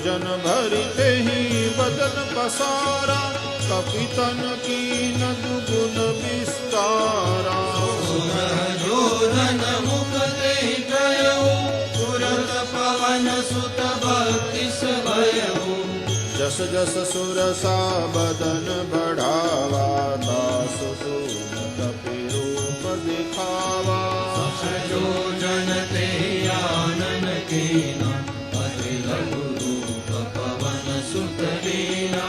जन भरि तेहि बदन पसारा, कपितन कीन दुगुन विस्तारा। जोधन मुख देहि प्रयऊ, तुरत पवन सुत बत्तीस भयऊ। जस जस सुरसा बदन बढ़ावा, तासु कपि रूप दिखावा। जोजन ते आनन कीना, अति लघु रूप पवन सुत लीना।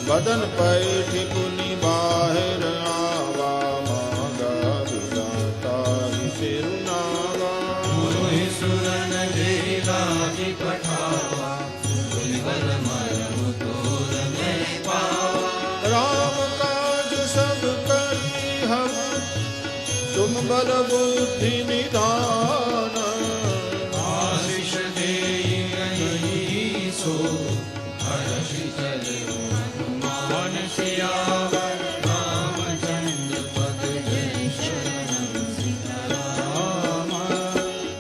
बदन पैठि पुनि बाहिर आवा, मांगा विधाता ही सिरुनावा। मोहि सुरन देलाहि पठावा, बल मरमु तोर मैं पावा। राम काज सब करी हम, तुम बल बुद्धि निधान। आशीष देहि सो, हर्षि चले हनुमान सियावर। रामचंद्र पद जय शरणं सीताराम।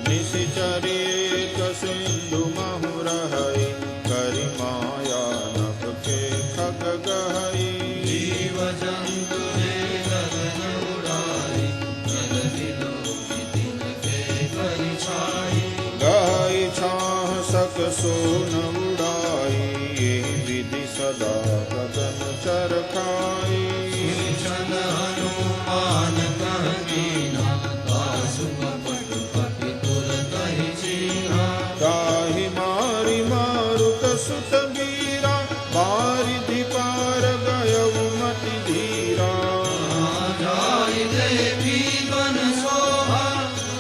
निशिचरित सिंधु महु रहई, करि माया नभ के खग गहई। जीव जंतु जे गगन उड़ाई, जलधि लोकि तिनके परिछाई। गहई छाह सक सोन उड़ाई, एहि विधि सदा गगन चरखाई। सुरचन हनुमान कह कीना, तासु कपट कपि तुरत ही चीन्हा। ताहि मारि मारुत सुत वीरा, बारिधि पार गयउ मति धीरा। जाय देवी बन शोभा,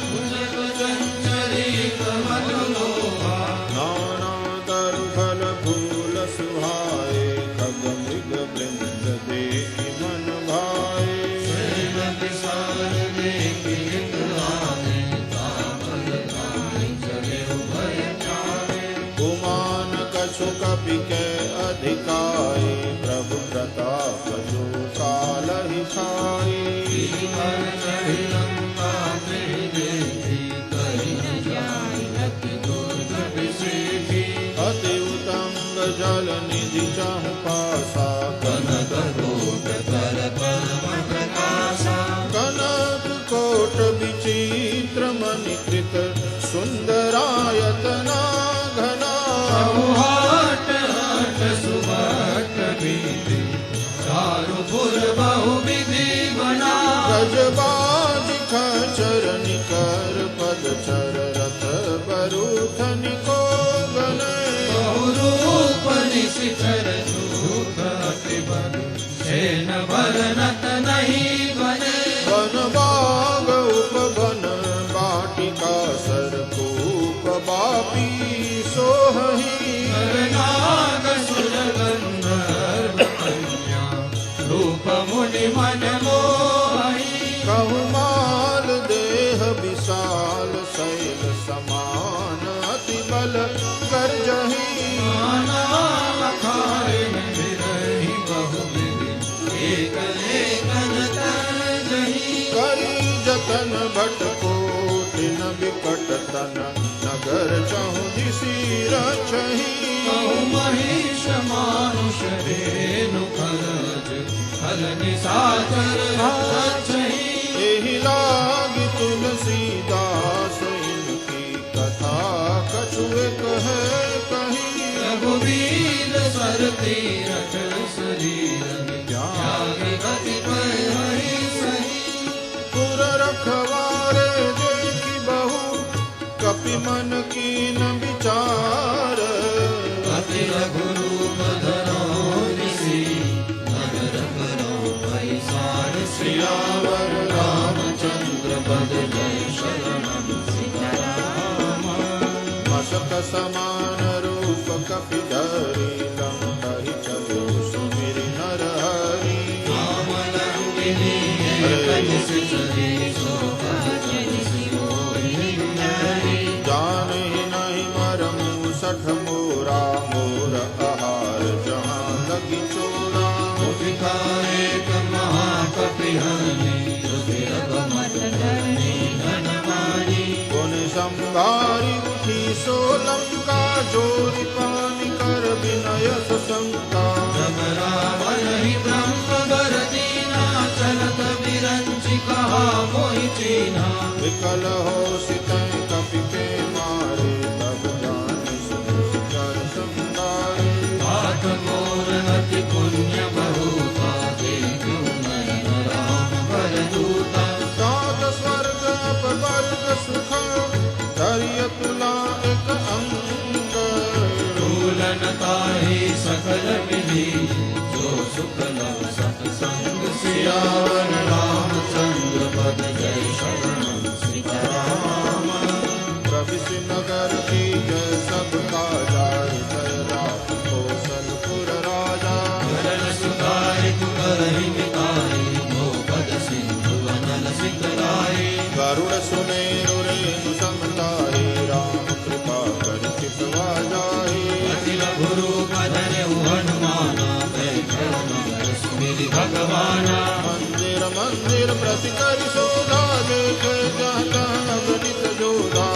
भुजग चंचरित मधु लोभा। नाना तरु फल फूल सुहाए, खग मृग वृंद देखि मन भाए। सेन विशाल देखि हित आवे, तापल धाई चले उभय जावे। गुमान कछु कपि के अधिकाई, प्रभु प्रताप जो कालहि छाई। पर चढ़ि लंका गृह देखी, कहि न जाय अति दुर्ग विषेखी। अति उतंग जल निधि चहु पासा, कनक कोट कर पद्म प्रकाशा। कनक कोट विचित्र मणिकृत, सुंदरायतना घना। हाट हाट सुभट बीती, चारुपुर बहुविधि बना। गजबाज खचर निकर पदचर, रथ बरूथ निको गने। बहुरूप निशिचर चूक अति बल, सेन बरनत नहीं बने। वन बाग उपवन बाटिका, सरकूप बापी सोहही। नाग सुर गंधर्व कन्या, रूप मुनि मन मोहि। कहु माल देह विशाल, शैल समान अति बल गर्जही। नाना अखारिन बिरहि बहुविधि, एक लेखन तरजहि। करी जतन भट कोटि न विकट तन, नगर चहु दिसि रचहि। कहु महिष मानुष रेणु खरज, खल निशाचर राक्षहि। एहि लागी तुलसीदास, इनकी कथा कछु एक है कही। रघुवीर सर तीरथ शरीर, त्यागी गति पर हरि सही। पुर रखवारे देखि बहु, कपि मन कीन विचार। अति लघु रूप धरो ऋषि, नगर करो पैसार। सियावर रामचंद्र पद जय शरणं सीताराम। मशक समान रूप कपि धरि, लंकहि चलो सुमिरि नर हरि। राम लंकिनी एक निशिचरी, शोभा जनिषि मोहि नारी। जानहि नहीं मरमु सठ मोरा, मोर आहार जहाँ लगी चोरा। मुखिखाए महाकपिहनि, रुधिर मत धरनी धनवानी। पुन संभारी उठी सो लंका, जोरि पानि कर बल हो सितै कपि के मारे तब जानि सुचर संगारे हाथ मोर अति पुण्य बहुता देखो नयन राम भर दूता सात स्वर्ग अपवर्ग सुख धरिय तुला एक अंग तूलन ताहि सकल विधि जो सुख लव सत्संग सियावर रामचंद्र पद जय शरणम सीताराम प्रविश नगर की जय सबका जाय जय राम कौशलपुर राजा करन सुधारि कुकरहि मिताई मो पद सिंधु अनल सिकलाई गरुड़ सुमेरु रेणु समताई राम कृपा कर चितवा जाहि अतिल गुरु पदने हनुमाना बैठो नगर सुमिरि भगवाना मंदिर मंदिर प्रति कर शोधा देखे जाता अगणित जोधा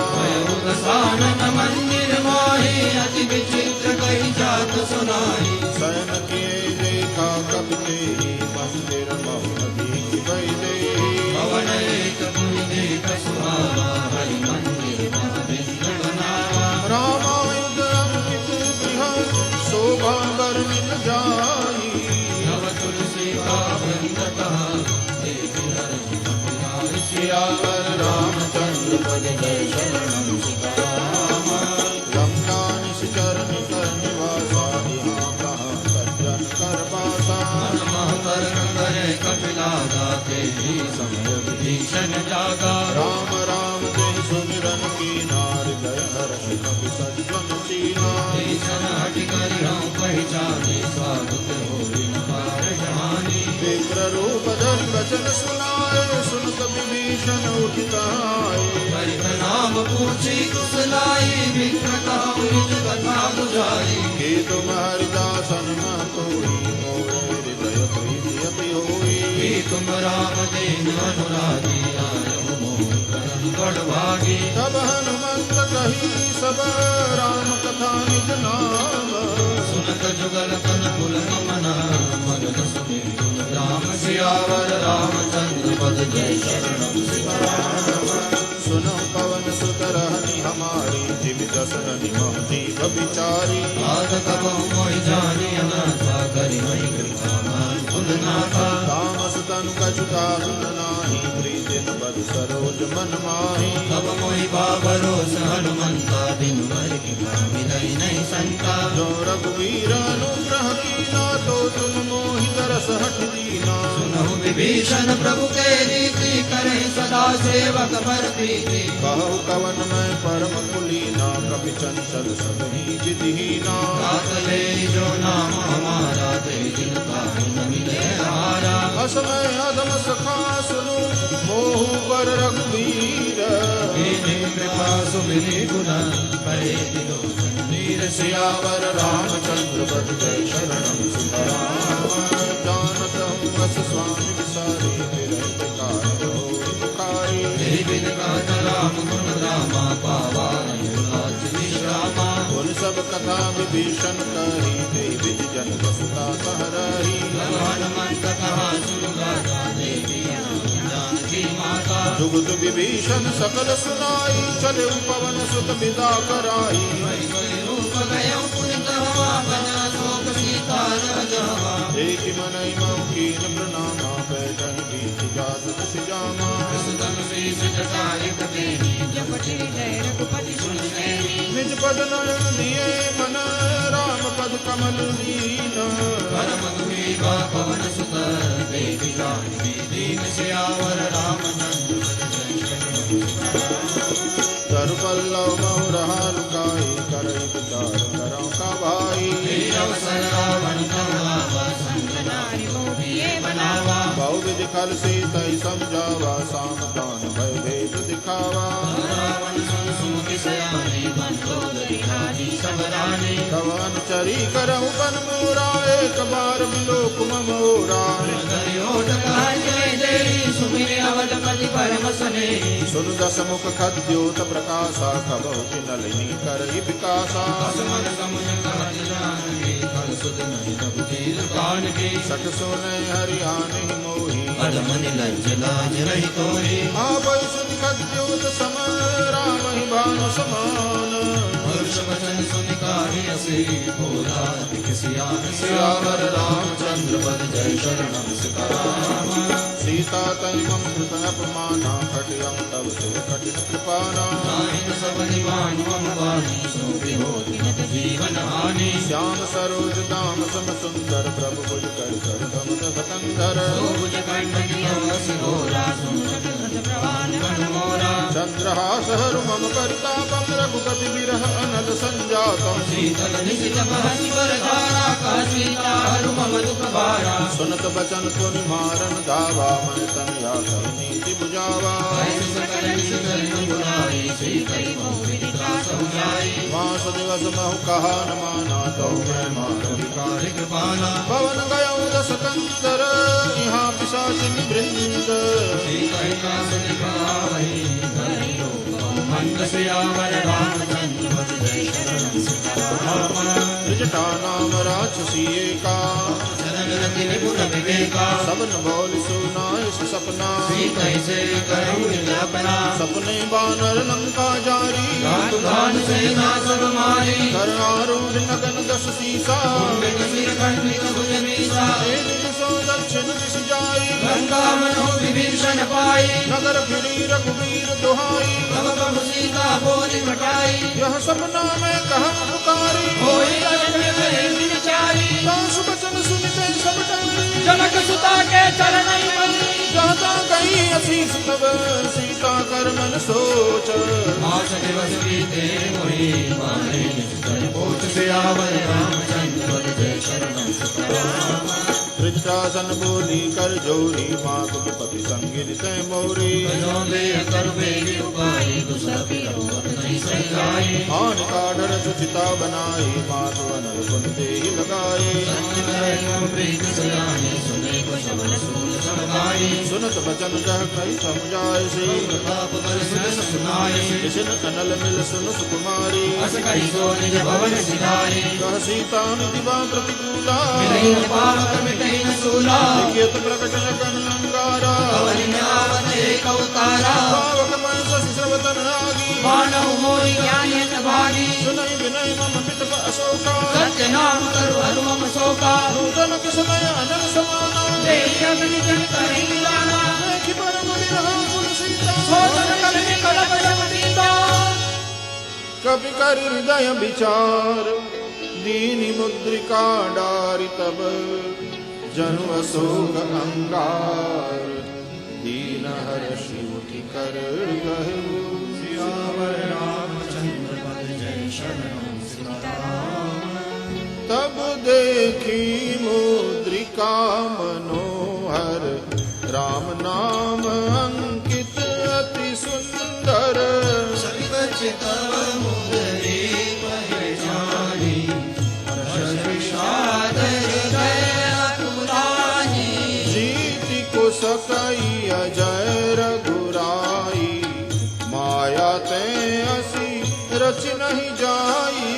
सानन मंदिर माही अति विचित्र कही जात सुनाई शयन किए देखा कब के मंदिर महदी वैदे पवन एक मुनि देख सुहावा हरि मंदिर महाविंद्र बनावा रामायुध अंकित गृह शोभा वर्णित जाई नव तुलसी का वृंद कहा देवी हरि कपिलारि सियावर रामचंद्र पद जय शरणम सीताराम लंका निश्चर निकर निवासा यहाँ कहाँ सज्जन कर पासा नमः कर्ण करे कपिला गाते ही समय विभीषण जागा राम राम जय सुमिरन की नार जय हर्ष कपि सज्जन चीना भीषण हट करि हम पहचाने स्वागत होई न पार जहानी विप्र रूप धरि वचन सुनाए सुनत विभीषण उठित आए परित नाम पूछी कुशलाई विप्र कहु निज कथा बुझाई कि तुम हरिदासन न कोई मोरे हृदय प्रीति अति होई कि तुम राम दीन अनुरागी आयो मोह करम बड़ भागी तब हनुमंत कही सब राम कथा निज नाम सुनत जुगल कन कुल नमना मगन सुमिर गुण राम सियावर रामचंद्र पद जय शरणम सीताराम सुनो पवन सुत रहनी हमारी जीव दशरथि मम जीव विचारी आद कब मोहि जानी अनाथा करि महि कृपा कुल नाथा तामस तनु कछुता नाही प्रीति न बद सरोज मन माही तब मोहि भरोस हनुमंता दिन भर कृपा मिलई नहीं संता जो रघुवीर अनुग्रह कीना तो तुम मोहि तरस हट दीना सुनहु विभीषण प्रभु के रीति करे सदा सेवक पर प्रीति कहु कवन मैं परम कुलीना कपि चंचल सबही विधिहीना रात ले जो नाम हमारा दे दिन काहू न मिले हारा असमय अधम सखा सुनु मोहु पर रघुवीर कीन्ही कृपा सुमिरि गुण करे विलोचन नीर सियावर रामचंद्र पद जय शरणम सीताराम जानत हूँ रस स्वामी विसारी विरह विकार होई दुखारी तेरी बिन कहत राम गुण रामा पावा आज विश्रामा उन सब कथा विभीषण कही ते विज जन बसता सहरही हनुमंत कहा सुन गाथा देवी जानकी माता जुगत विभीषण सकल सुनाई चले पवन सुत विदा कराई कोई रूप गयो पुनित हवा बना शोक सीता राजवा एक मनई मऊ कीन प्रणामा बैठन बीच जात सिजामा सुतम शीश जटाई कपेनी जपति जय रघुपति सुन सेनी निज पद नयन दिए मन राम पद कमल लीन परम दुहीबा पवन सुत देवी जानकी दीन सियावर रामचंद्र पद जय शरणम तरु पल्लव मऊ रहा लुकाई करई विचार करौ का भाई अवसर रावण कमावा संग नारी मोहिए बनावा बहु विधि खल सीतई समझावा साम दान भय भेद दिखावा रावण सुमुखि सयाने मंदोदरी हारी सब रानी कवन चरी करहु बन मोरा एक बार बिलोक मोरा दरियोट काजे देई सुमिरि अवधपति परम सने सुन दस मुख खद्योत प्रकाशा कबहु कि नलिनी करहि विकासा असमन समुझ कहत जानकी फल सुध नहीं रघुबीर पाई जानकी सठ सोने हरियाणि मोही अधम निलज्ज लाज रही तोही आप सुनि खद्योत सम राम ही भानु समान हर्ष वचन सुनि काहि असी बोला तिख सियान सियावर रामचंद्र पद जय शरणम सीताराम सीता तई मम कृत अपमाना खटियम तब से कठिन कृपाना नाहिन सब निवान मम वाणी सोपि होति न जीवन हानि श्याम सरोज दाम सम सुंदर प्रभु भुज कर कर कमल भटंदर भुज कंठ सिरोरा सुनत प्रवान मन मोरा चंद्रहास हरु मम परितापम रघुपति बिरह अनल संजातम शीतल निशित बहसी बरधारा का सीता हरु मम दुख भारा सुनत बचन पुनि मारन धावा मन तन या नीति बुझावा ऐसे सकल निशित बुलाई सीतई मोह विदिता समुझाई मास दिवस महु कहा न माना तो मैं मार विकार कृपाना पवन गयो दस कंदर यहाँ पिशाचिन वृंद सीतई का सुनिकावही धरि लोक मंद सियावर रामचंद्र पद जय शरणम सीताराम त्रिजटा नाम राक्षसी का शरण रति निपुण विवेका सबन बोल सुनाय सपना सीतई से करहु निलपना सपने बानर लंका जारी घात घान सेना सब मारी करणारूढ़ नगन दस सीसा कुंभित सिर खंडित भुज मीसा एक दिशो दक्षिण दिश जाई गंगा मनो विभीषण पाई नगर फिरी रघुवीर दुहाई तब प्रभु सीता बोली मटाई यह सपना में कहा पुकारी होई अजब गए विचारी दास बचन सुनते सब डरी जनक सुता के चरण मई जाता गई असीस तब सीता कर मन सोच मास दिवस बीते मोहि माने निश्चय पोत सियावर रामचंद्र पद जय शरणम सीताराम त्रिजटासन बोली कर जोरी माँ पति संगिर तय मोरी जो देह कर बेगी उपाई दुसरपि रघुवर नहीं सही आन का डर सुचिता बनाई माधु अनल पुन देहि लगाए प्रीत सयानी सुने को शबल सूल समगाई सुनत बचन जह कही समुझाय से प्रताप कर सुन सुनाई किशन कनल मिल सुन सुकुमारी अस कही सो निज भवन सिधाई कह सीता दिवा प्रतिकूला मिलई पावक मिटई न सूला लिखित प्रकट लगन अंगारा कवि में आवत एक अवतारा पावक मन शशि श्रवतन रागी मानव मोहि ज्ञान भागी सुनई विनय मम पित अशोका सत्य नाम करु हरु मम शोका नूतन किसमय अनल समाना देहि अग्नि जन करहि मिलाना देखि परम विरह कुल सीता सोचन कलि कलप जम दीता कपि कर हृदय विचार दीनि मुद्रिका डारि तब जनु अशोक अंगार दीन हर्षि उठि कर गहु सियावर रामचंद्र पद जय शरणम सीताराम तब देखी मुद्रिका मनोहर राम नाम अंकित अति सुंदर सविवचित मुदरी पहचानी विषाद हृदय अकुलानी जीति को सकई अजय रघुराई माया ते असी रच नहीं जाई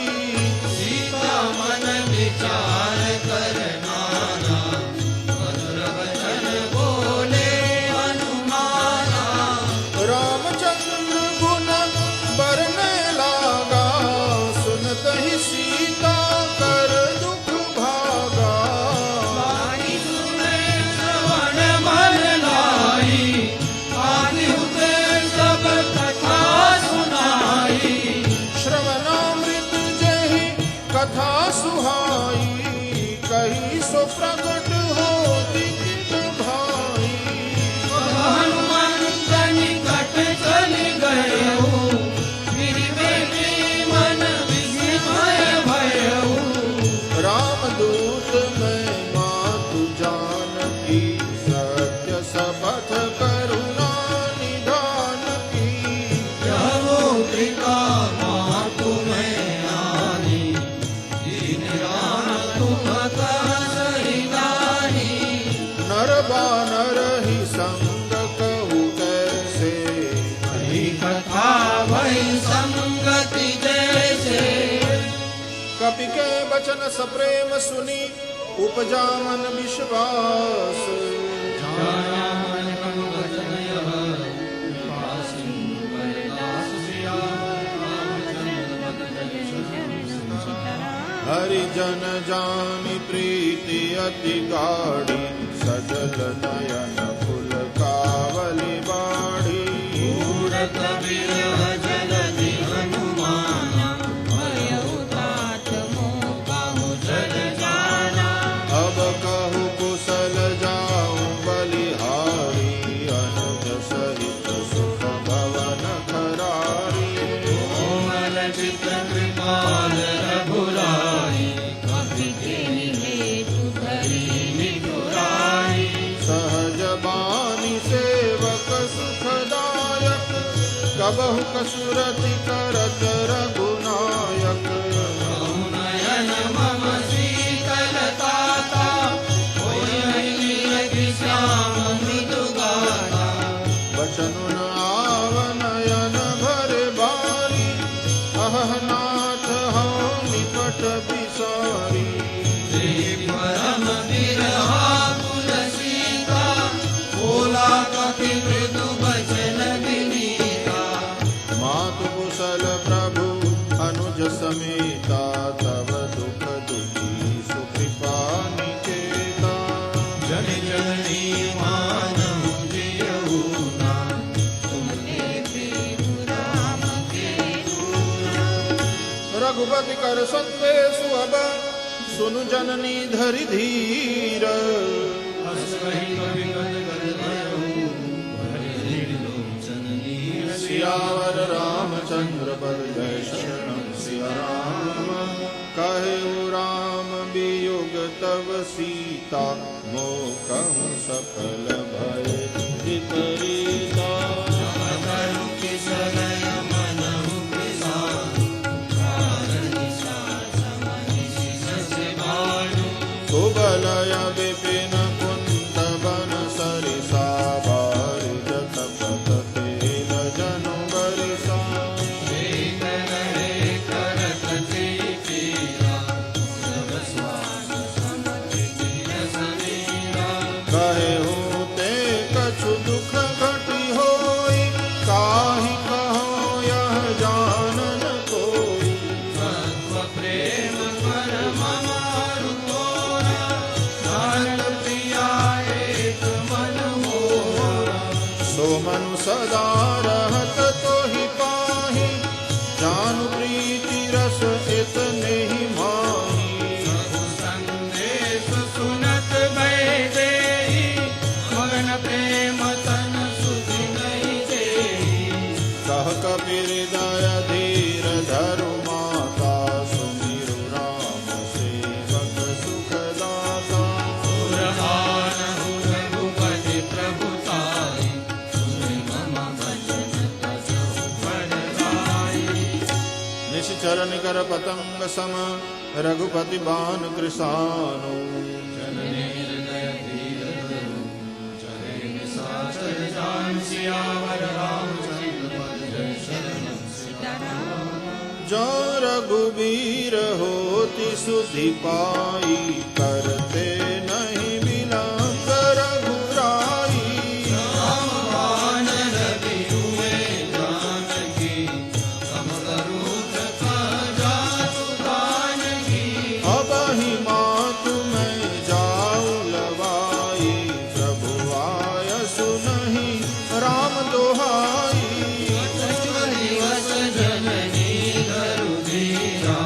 सीता मन विचार कर नाना मधुर वचन बोले अनुमाना रामचंद्र गुण बरने लागा सुनत ही सीता कर दुख भागा वाणी सुने श्रवण मन लाई आदि हुते सब कथा सुनाई श्रवणामृत जहि कथा सुहाई कही सो प्रकट होती किट भाई हनुमंत निकट चलि गयउ गिरि बेटी मन विस्मय भयउ रामदूत मैं मातु जानकी सत्य सबथ करुणा निधान की यहोत्रिका मातु मैं आनी दीन राम तुम कह सही गानी नर बानर ही संग कहु कैसे हरि कथा भई संगति जैसे कपि के बचन सप्रेम सुनी उपजा मन विश्वास जाना मन कम वचन यह कृपा सिंधु बरदास सियावर रामचंद्र पद जय शरण हरिजन जानि प्रीति अति गाढ़ी सजल नयन फुल कावली बाढ़ी पूर कबीर जलधि हनुमाना भयउ तात मोह काहू जल जाना अब कहु कुशल जाऊं बलिहारी अनुज सहित सुख भवन खरारी कोमल चित कृपाल रघुराई कपि तेहि हेतु धरि निठुराई सहज बानी सेवक सुखदायक कबहु कसुरति करत रघुनायक नयन मम शीतलताता होई श्याम मृदु गाता बचनु न आव नयन भरे बारी अहह नाथ हौ निपट बिसारी परम बिरहा कुल सीता बोला कपि मृदु बचन विनीता मातु कुशल प्रभु अनुज समेता तव दुख दुखी सुकृपा निकेता जन जननी मानहु जियहु नाम तुमने प्रेम राम के रघुपति कर संदेशु अब सुनु जननी धरि धीर हस कहि कवि गद गद भयउ भरि दृढ़ लोचन नीर सियावर रामचंद्र पद जय शरणम सिया राम कहु राम वियोग तव सीता मोकहु सकल भय विपरीता करू किसलय मनहु प्रसाद कारण निशाच महिषि शशि भानु कुबलय विपिन कुंत बन सरिसा बारिज तपत तेल जनु बरिसा एक रहे करत चेतीरा सब स्वास समझि समीरा कहु ते कछु दुख घटी होई काहि कहो यह जानन कोई तत्व प्रेम पर मम अरु तोरा नारद प्रिया एक मन मोरा सो मनु सदा रहत तोहि पाहि जानु प्रीति रस इतने ही माही संदेश सुनत भय देहि मगन प्रेम तन सुधि नहीं देहि कह कबीर दया धीर धरु माता सुमिरु राम सेवक सुखदाता पुरहानहु रघुपति प्रभुताई सुनि मम भजन तजहु बड़ाई निश्चर निकर पतंग सम रघुपति बान कृसानु जननी हृदय धीर धरु चले निशाचर जान सियावर रामचंद्र पद जय शरणम सीताराम जो रघुबीर होति सुधि पाई करते नहीं विलंब रघुराई रामबाण रवि हुए जानकी सम करूत जासु जानकी अब ही मातु मैं जाऊं लवाई प्रभु आयसु नहीं राम दोहाई दिवस जननी धरु धीरा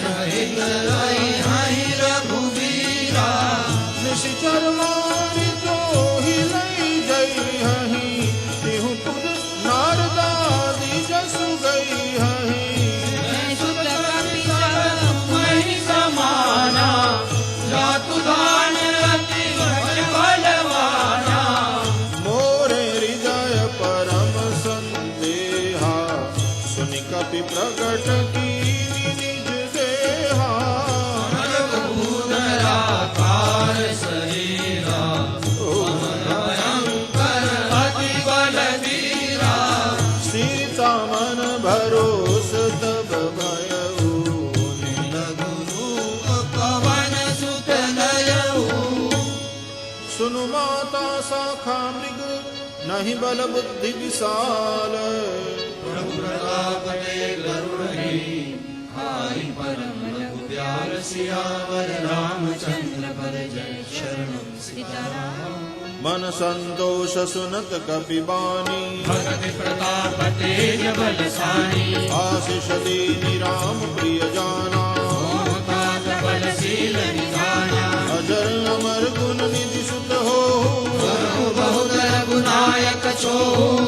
सहित रही हहि रघुबीरा शाखा मृग नहीं बल बुद्धि विशाल प्रभु प्रताप तेज गरुड़ हाई परम लघु प्यार सियावर रामचंद्र पर जय शरणम सीताराम मन संतोष सुनत कपि बानी भगत प्रताप तेज बलशाली आशीष दीनि राम प्रिय जाना तात बलशील निधाना अजर अमर गुण निधि सुत हो बहुतर गुनायक छो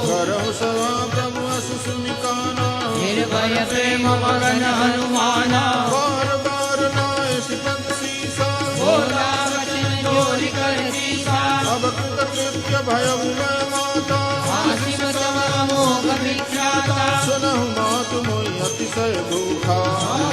करहु सवा प्रभु असु सुनिकाना निर्भय प्रेम मगन हनुमाना बार बार नाय सिपत सीसा बोला वचन जोरि कर सीसा अब कृत्य भय माता आसिम तव अमोघ विख्याता सुनहु मातु मोहि अतिशय दुखा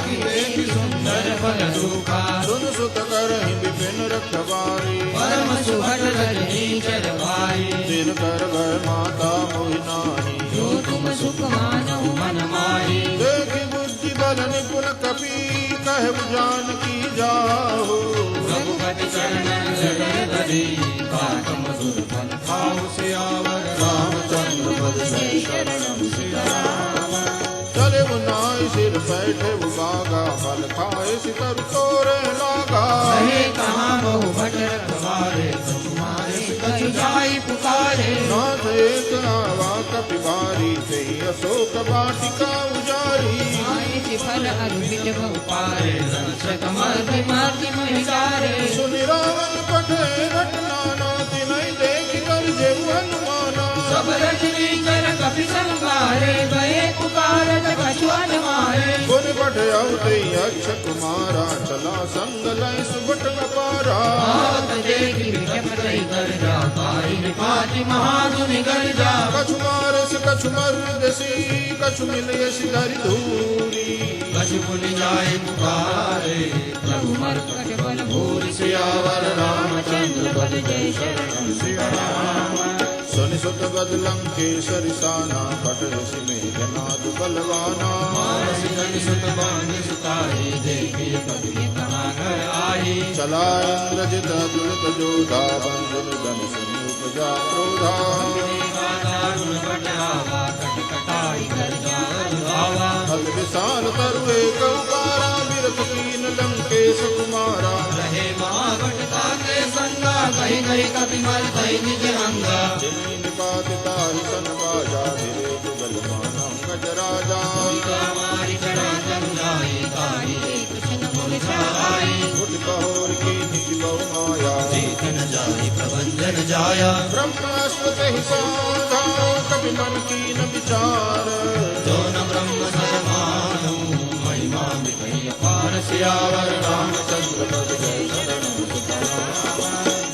देखि सुंदर फल रूपा सुन सुत करहि विपिन रखवारी परम सुभट रजनी चर भाई दिन कर भय माता मोहि नाही जो तुम सुख मानहु मन माही देखि बुद्धि बल निपुण कपि कहु जानकी जाहु रघुपति चरणन हृदय धरि बाट मधुर फल खाऊ सियावर रामचंद्र पद जय शरणम सीताराम चले नाय सिर बैठे बागा फल खाए सितर तोरे लागा कहे कहाँ बहु भट रखवारे तुम्हारे कछु जाई पुकारे नाथ एक आवा कपि बारी तेहि अशोक वाटिका उजारी आए ति फल अर्पित बहु पारे रक्षक मर्दि मर्दि महिसारे सुनि रावण कठे घटना नाति नहीं देख कर जेऊ हनुमाना सब रजनी कर कपि संगारे गए पुकारत कछु न मारे गुण पठ अवते अक्ष कुमारा चला संग लय सुबट अपारा आवत देखि विकट कई कर जा पाई निपाति महागुनि कर जा कछु मारस कछु मर्दसी कछु मिलयस धरि धूरी कछु पुनि जाए पुकारे प्रभु मरकट बल भूरि सियावर रामचंद्र पद जय शरणम सीताराम सुनि सुत गद लंकेश्वरि साना पट ऋषि मेघनाद बलवाना मानसी गण सुत बांधि सुताई देखिय कपि कहाँ घर आई चला इंद्रजित दुलित जोधा बंधु निधन सुनि उपजा क्रोधा दारुण बटावा कट कटाई कर जावत भावा अत विशाल तरु एक उकारा बिरथ कीन लंकेश कुमारा रहे महाभटता के संगा कही कही कपि मर भई निज अंगा जिनि निपातिता ही सन बाजा धीरे जुगल माना गज राजा हमारी चढ़ा जंगाई तारी कृष्ण मुरझाई उठ कहोर की निज बहु माया जीत न जाई प्रबंधन जाया ब्रह्मास्पते ही साधा कभी मन की न विचार जो न ब्रह्म सदमानु महिमा मिटई अपार सियावर रामचंद्र पद जय शरणम सीताराम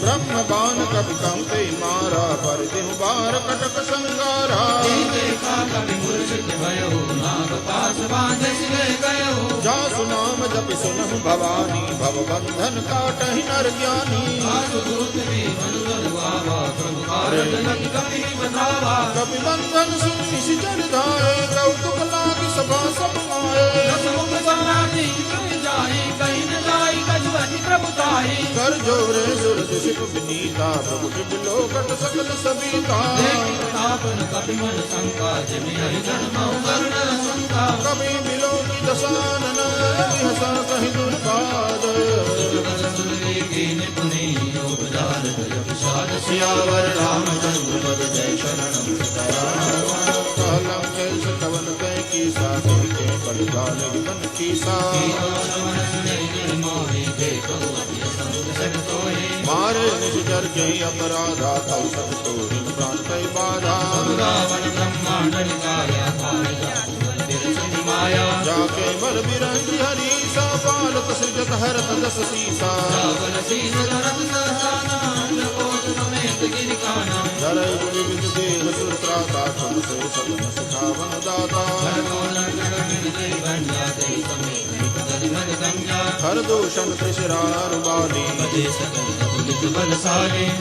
ब्रह्म बाण कभी कंते मारा पर दिन बार कटक संगारा देखा कभी मूर्छित भयो नाग पास बांधे सिले गयो जासु नाम जपि सुनहु भवानी भव बंधन काटहि नर ज्ञानी दूत भी मनुबल गावा प्रभु कारज लग कभी बतावा कपि बंधन सुनि सिजर धाये कौतुक लागी सभा सब आए रसमुख सम्राटी कभी जाई कहीं न जाई कजुअति प्रभुताई कर जोरे सुर दुषिप विनीता प्रभु बिलो कट सकल सबीता देखि प्रतापन कपि मन शंका जमि हरि जन्म करुण शंका कभी बिलो की दशानन हसा कहीं दुर्गाद सियावर रामचंद्र पद जय शरणम सीताराम कहलम कैस कवन कै की साथी के पल जान विपन की सा मारे निज जर के अपराधा तौ सब तो प्राण कई बाधा रावण ब्रह्मांड निकाया माया जाके बल बिरंजी हरी सा पालक सृजत हरत दस सीसा रावण सीस धरत सहसाना कोट समेत गिरिकाना धरय गुरु विद देव सुत्राता तुम से सबन सिखावन दाता हर दूषण त्रिशरार बाली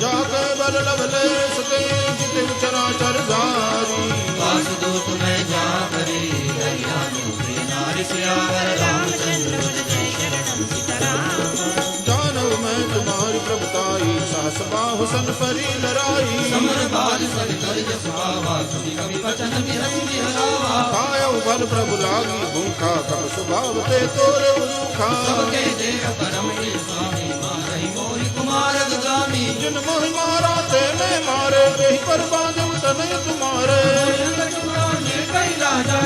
जाके बल लवले सते जिते चराचर जारी वासुदूत में जा करे नारी सियावर रामचंद्र जय शरणम सीताराम जानव मैं तुम्हारी प्रभुताई सहस बाहु सन परी लराई प्रभु लागी भूखा कब स्वभाव ते तोरे रूखा सबके देह परम ईश स्वामी मारहि मोहि कुमार गामी जिन मोहि मारा ते मैं मारे तेहि पर बांधव तनय तुम्हारे कई राजा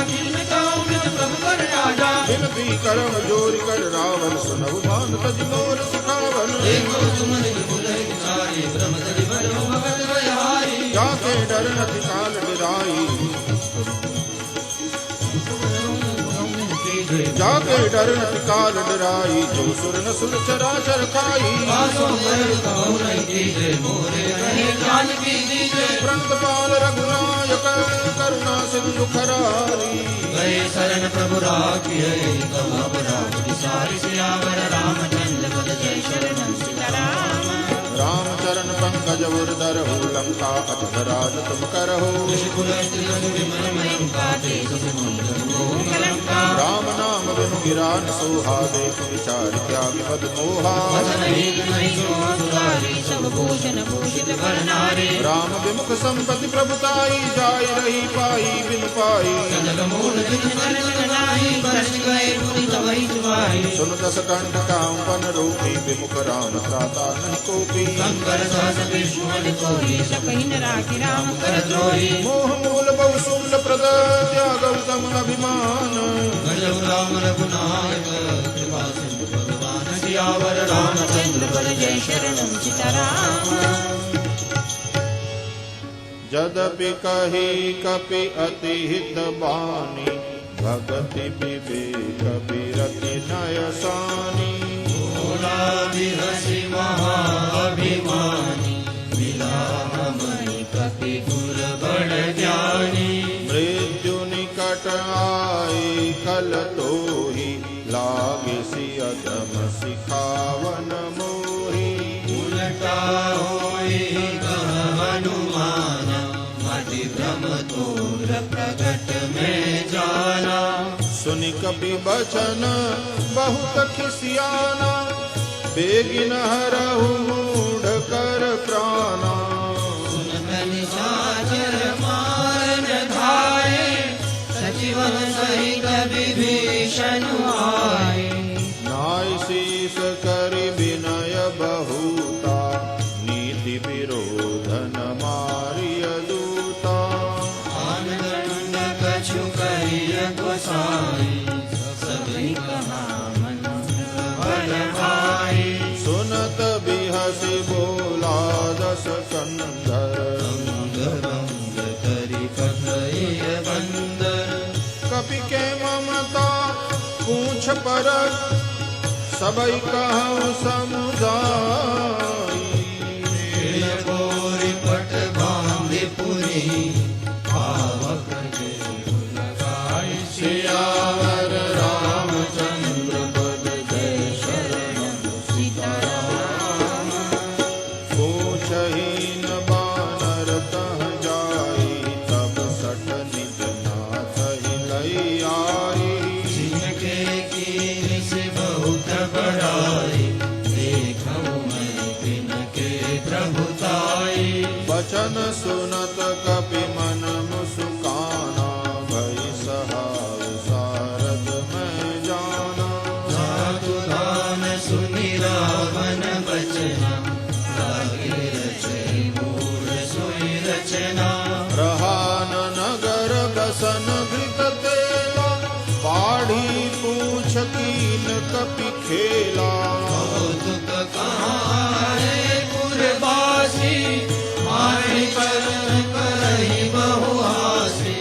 प्रभु कर राजा विनती करम जोरी कर रावण सुनहु मान तज मोर सिखावन देखो तुमन भुलहि बिचारी ब्रह्म तरि बरो भगत बलिहारी जाके डर नथि काल डिराई जाके डर नथि काल डराई जो सुर न सुर चराचर खाई आसो मरण कहो नहीं कीजे मोरे रहे जान की दीजे प्रंत पाल रघुनायक करुणा सिंधु खरारी गए शरण प्रभु राखिए तब अपराध विसारी सियावर रामचंद्र पद जय शरणम सीताराम राम चरण पंकज उर्धर हो लंका अधराज तुम करहो कुल स्त्री विमल मयम काते राम नाम बिनु गिरान सोहा देख विचार त्याग पद मोहा राम विमुख संपत्ति प्रभुताई जाय रही पाई बिन पाई सुन दस कंठ कांपन रूपी विमुख राम त्राता नहीं कोपी मोह मूल बहु शूल प्रद त्याग उत्तम अभिमान राम रघुनायक कृपा सिंधु भगवान सियावर रामचंद्र पद जय शरणम सीताराम जदपि कही कपि अति हित बानी भगति विवेक विरति नय सानी भोला विहसी महाअभिमानी विलामणि कपि गुर बड़ ज्ञानी मृत्यु निकट आई कल तोहि लागे सियदम सिखावन मोहि उलटा होई कह हनुमान मति भ्रम तोर प्रगट में जाना सुनि कपि बचन बहुत खिसियाना बेगिन हरहु मूढ़ कर प्राणा निशाचर मारन धाये सचिवन सहित विभीषण आए नाय शीस करि विनय बहुता नीति विरोधन मारिय दूता आनंद कछु करिय गोसाई सभी कहा मन बल भाई सुनत बिहसि बोला दस कंधर भंग करि कथय बंदर कपि के ममता पूछ पर सबई कहु समुदाई गोरी पट बांधे पुरी पावक लगाई सियावर रामचंद्र पद जय शरणम सीताराम पूछहीन बानर तह जाई तब सठ निज नाथ ही लई आई जिनके कीन से बहुत बड़ाई देखऊं मैं तिनके प्रभुताई वचन सुनत कपि मन मुस्काना भई सहाय सारद मैं जाना साधु दान सुनि रावण बचना लागे रचे मूल सोई रचना रहान नगर बसन घृत तेला बाढ़ी पूछ कीन कपि खेला कौतुक कहारे पुरवासी मारे करन करहि बहु हासी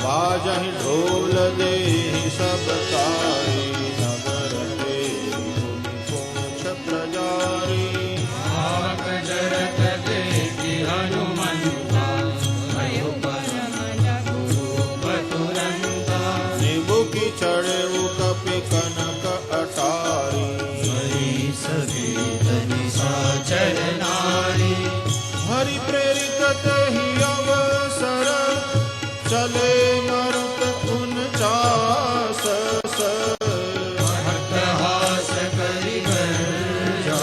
बाजहि ढोल देहि सब तारी नगर के भूमि पूछ प्रजारी आवक जरत देखि हनुमंता भयो परम रघुरूप तुरंता निबुकि चढ़े कपि कनक अटारी हरि सभी धनि साचर नारी हरि प्रेरित तेहि अवसर चले मरुत उनचास हटहास करि गर्जा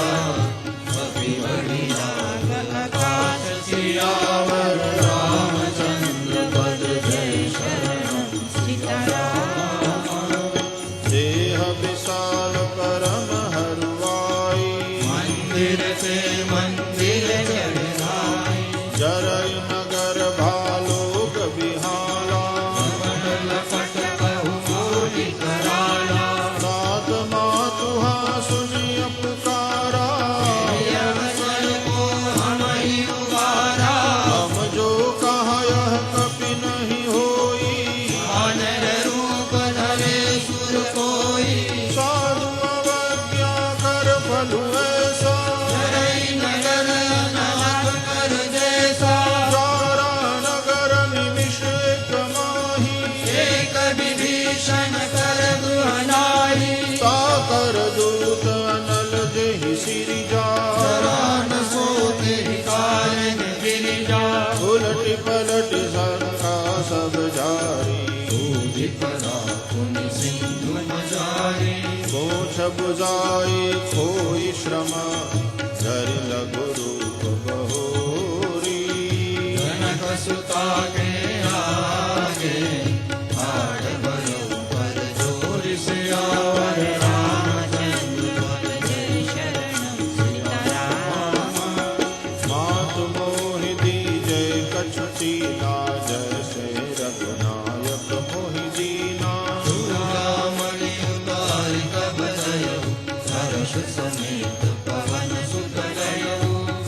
कपि बड़ी लाग आकाश सियावर रामचंद्र पद जय शरणम सीताराम मंदिर चढ़ाए जरय नगर भालोक बिहाला लपट कहु मोली कराला सात मातुहा सुनि अपकारा अवसर को हम ही उबारा हम जो कहा यह कपि नहीं होई वानर रूप धरे सुर कोई साधु अवज्ञा कर फलु ऐसा जरई नगर अनाथ कर जैसा चारा नगर निमिष एक माही एक विभीषण कर गृहनाई साकर दूत अनल देहि सिरिजा रान सोते कारण गिरिजा उलट पलट शंका सब जारी दूधि परा पुनि सिंधु मजारी मोक्ष बुझाई खोई श्रम धरि लघु रूप बहोरी जनक सुता के आगे हाड़ भयो पर जोर से आवर मातु मोहि दीजय कछुची लाज से रघुनायक मोहि दीना चूड़ामणि उतार कब जयो हर्ष समेत पवन सुत गयो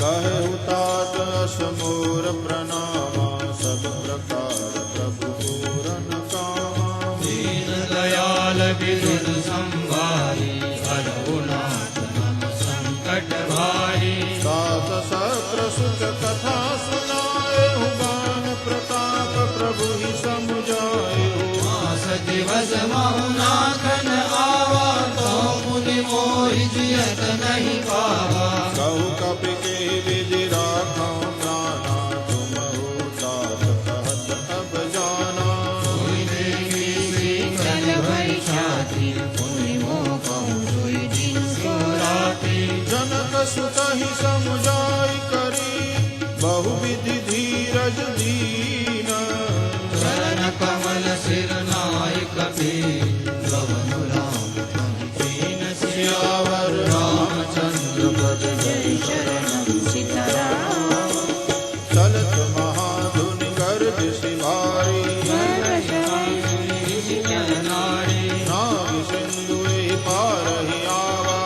कहे उतात असमोर प्रणामा सब प्रकार प्रभु पूरन कामा दीन दयाल विदुर संभारी हरहुनाथ मम संकट भारी सात सहस्र सुख कथा सुनाए गान प्रताप प्रभु ही समुझाए मास दिवस महुनाथन आवा तो मुनि मोहि जियत नहीं पावा कहु कपि के विधि राखा प्राणा तुम उतात कहत अब जाना कोई देवी श्रीकल भई छाती पुनि मोह कहूँ जोई दिन सो राती जनक सुत ही समुझाई करी बहुविधि धीरज दीन चरण कमल सिर नाय कपि गवन राम पहि दीन सियावर रामचंद्र पद जय शरणम सीताराम चलत महाधुनि गर्ज शिवारी नारी नाग सिंधु पार ही आवा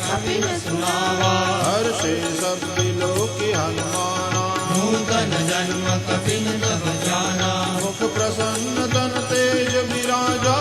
कपिन सुनावा हर्षे सब लोक हनुमाना नूतन जन्म कपिन तब जाना मुख प्रसन्न तन तेज विराजा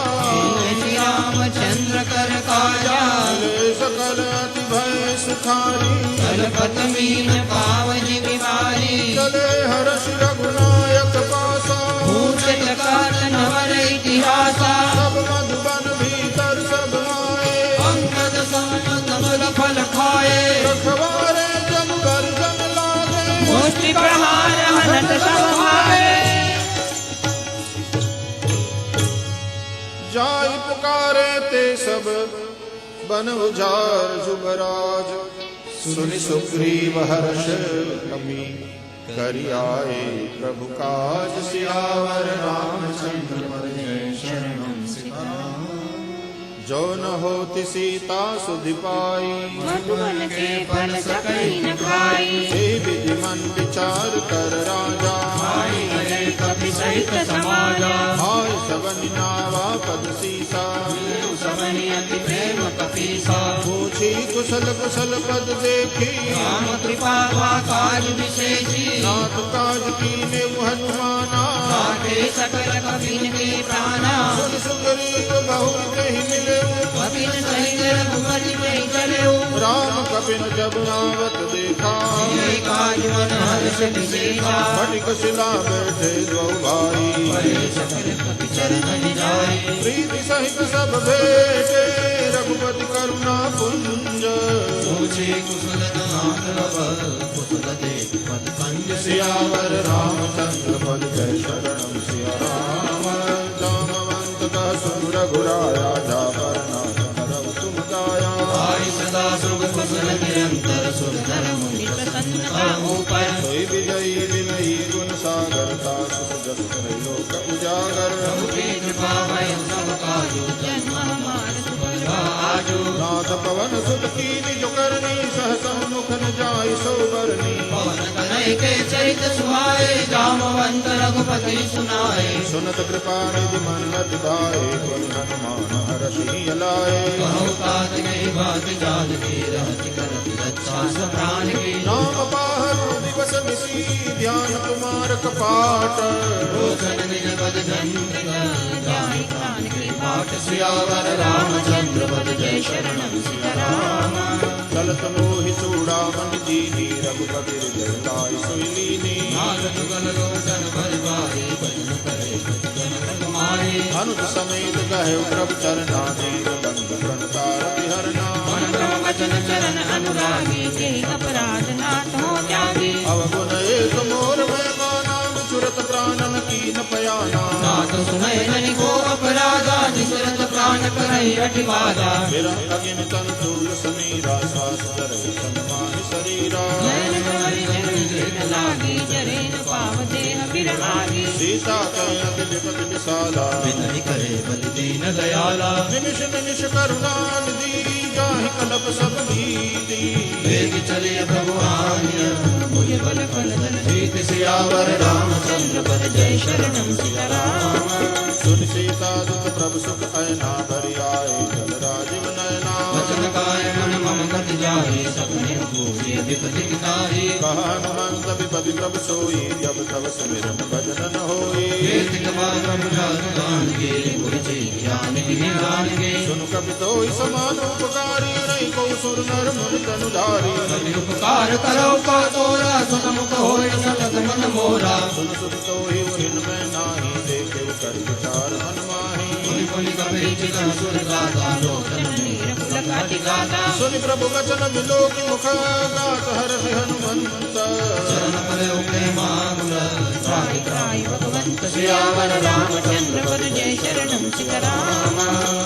श्री रामचंद्र कर काजा चले सकल अति भय सुखारी कलपत मीन पावनि बिमारी चले हर्ष रघुनायक पासा भूत जगत नवर इतिहासा सब मधुबन भीतर सब आए अंगद सम कमल फल खाए रखवारे जन गर्जन लागे मुष्टि प्रहार हनत सब भागे जाय पुकारे ते सब बन उजार जुबराज सुनि सुग्रीव हर्ष कपि करि आए प्रभु काज सियावर रामचंद्र पद जय शरणम सीताराम जो न होति सीता सुधि पाई मधुबन के फल सकहि न खाई हे विधि मन विचार कर राजा आई गए कपि सहित समाजा आय सबनि नावा पद सीसा सबनि अति प्रेम कपीसा पूछी कुशल कुशल पद देखी राम कृपा वा काज विशेषी नाथ काज कीने हनुमाना साथे सकल कपिन के प्राणा सुन सुग्रीव बहु कहि मिले कपिन सहित रघुपति में चले राम कपिन जब आवत देखा ये काज मन हर्ष विशेषा फटिक शिला बैठे दो भाई परे सकल कपि चरण जाए प्रीति सहित सब भेटे रघुपति करुणा पुंज पूछे कुशल नाथ रव कुशल देव पद कंज सियावर रामचंद्र पद जय शरणम सिया राम जामवंत का सुर घुराया जा पर नाथ करव तुम दाया आई सदा सुख कुशल निरंतर सुरधर मुनि प्रसन्न ऊपर सोई विजयी विनयी गुण सागर दास जस करे लोक उजागर प्रभु की कृपा भय सब काजो जन्म हमार सुभद्रा आज बाजू नाथ पवन सुत कीनी जो करनी सहस मुख न जाय सो बरनी पवन कनय के चरित सुहाए जामवंत रघुपति सुनाए सुनत कृपा निधि मन अति गाए गुण हनुमान हरषि लाए कहो तात गई बात जान की रहति करति रक्षा सब प्राण की नाम पाहु दिवस निसी ध्यान तुम्हार कपाट रोशन निज पद जंतिक जाहि प्राण के बाट सियावर रामचंद्र पद जय शरणम सीताराम चलत मोहि चूड़ामन दीनी रघुपति हृदय लाय सोई लीनी नाथ जुगल लोचन भरवाई बजन करे जन कुमारी अनुज समेत गहे प्रभु चरना दीन बंद प्रणतार विहरना मन क्रम वचन चरण अनुरागी के अपराध नाथ हो जागी अवगुण एक मोर मैं माना सुरत प्राणन कीन पयाना नाथ सुनय जनि को अपराधा जिसरत प्राण करई अठिवादा विरह अगिन तन दूल समीरा सास करे सन्मान शरीरा नयन तुम्हारी जन जीत लागी जरेन पाव देह बिरहागी सीता कह अति विपत विशाला विनय करे बलि दीन दयाला निमिष निमिष करुणा निधि जाहि कलप सब भीति वेग चले प्रभु आज्ञा मुझ बल फल धन जीत सियावर रामचंद्र पद जय शरणम सीताराम सुन सीता दुख प्रभु सुख ऐना भरि आए जल राजीव नयना वचन काय मन मम गत जाहि सपने पूजे विपति पिताहि कहा हनुमंत विपति प्रभु सोई जब तब सुमिरन भजन न होई कीर्ति कमाल प्रभु जान के गुरु जी ज्ञान विधि गान के सुन कपि तोई समान उपकारी नहीं को सुर नर मुनि तनुधारी कभी उपकार करो का तोरा सुन मुख होय सतत मन मोरा सुन सुन तोहि उरिन में नाही देखे कर विचार मन माही पुनि पुनि कपि चिकन सुर गाता लोचन नीर पुलकाति गाता सुनि प्रभु वचन विलोक मुख गात हर्षि हनुमंत चरण परे उठे मामुल त्राहि त्राहि भगवंत सियावर रामचंद्र पद जय शरणम सीताराम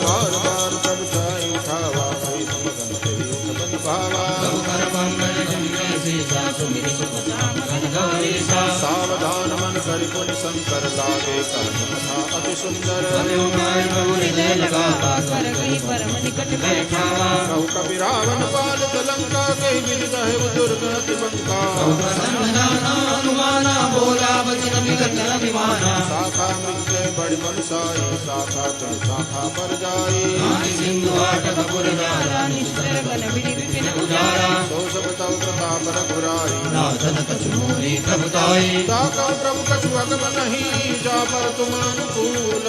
बार बार प्रभु जाय उठावा कोई समगन तेरी उठबन भावा प्रभु कर पंगन जन्मे सीसा सुमिरि सुख सामगन गौरी सा सावधान मन करि पुनि शंकर लागे कर्म कथा अति सुंदर हमें उठाए प्रभु हृदय लगावा कर कही परम निकट बैठावा कहु कपि रावण पाल लंका कहि विदित है दुर्गति बंका प्रसन्न जाना अनुमाना बोला वचन विगत अभिमाना शाखा मृत्य बड़ि बलशाई शाखा तुम शाखा पर जाई नाहि सिंधु आटक पुर जारा निस्तर बल विधि विपिन उजारा सो सब तव प्रताप रघुराई नाथन कछु मोरी प्रभुताई ताका प्रभु कछु अगम नहीं जा पर तुम अनुकूल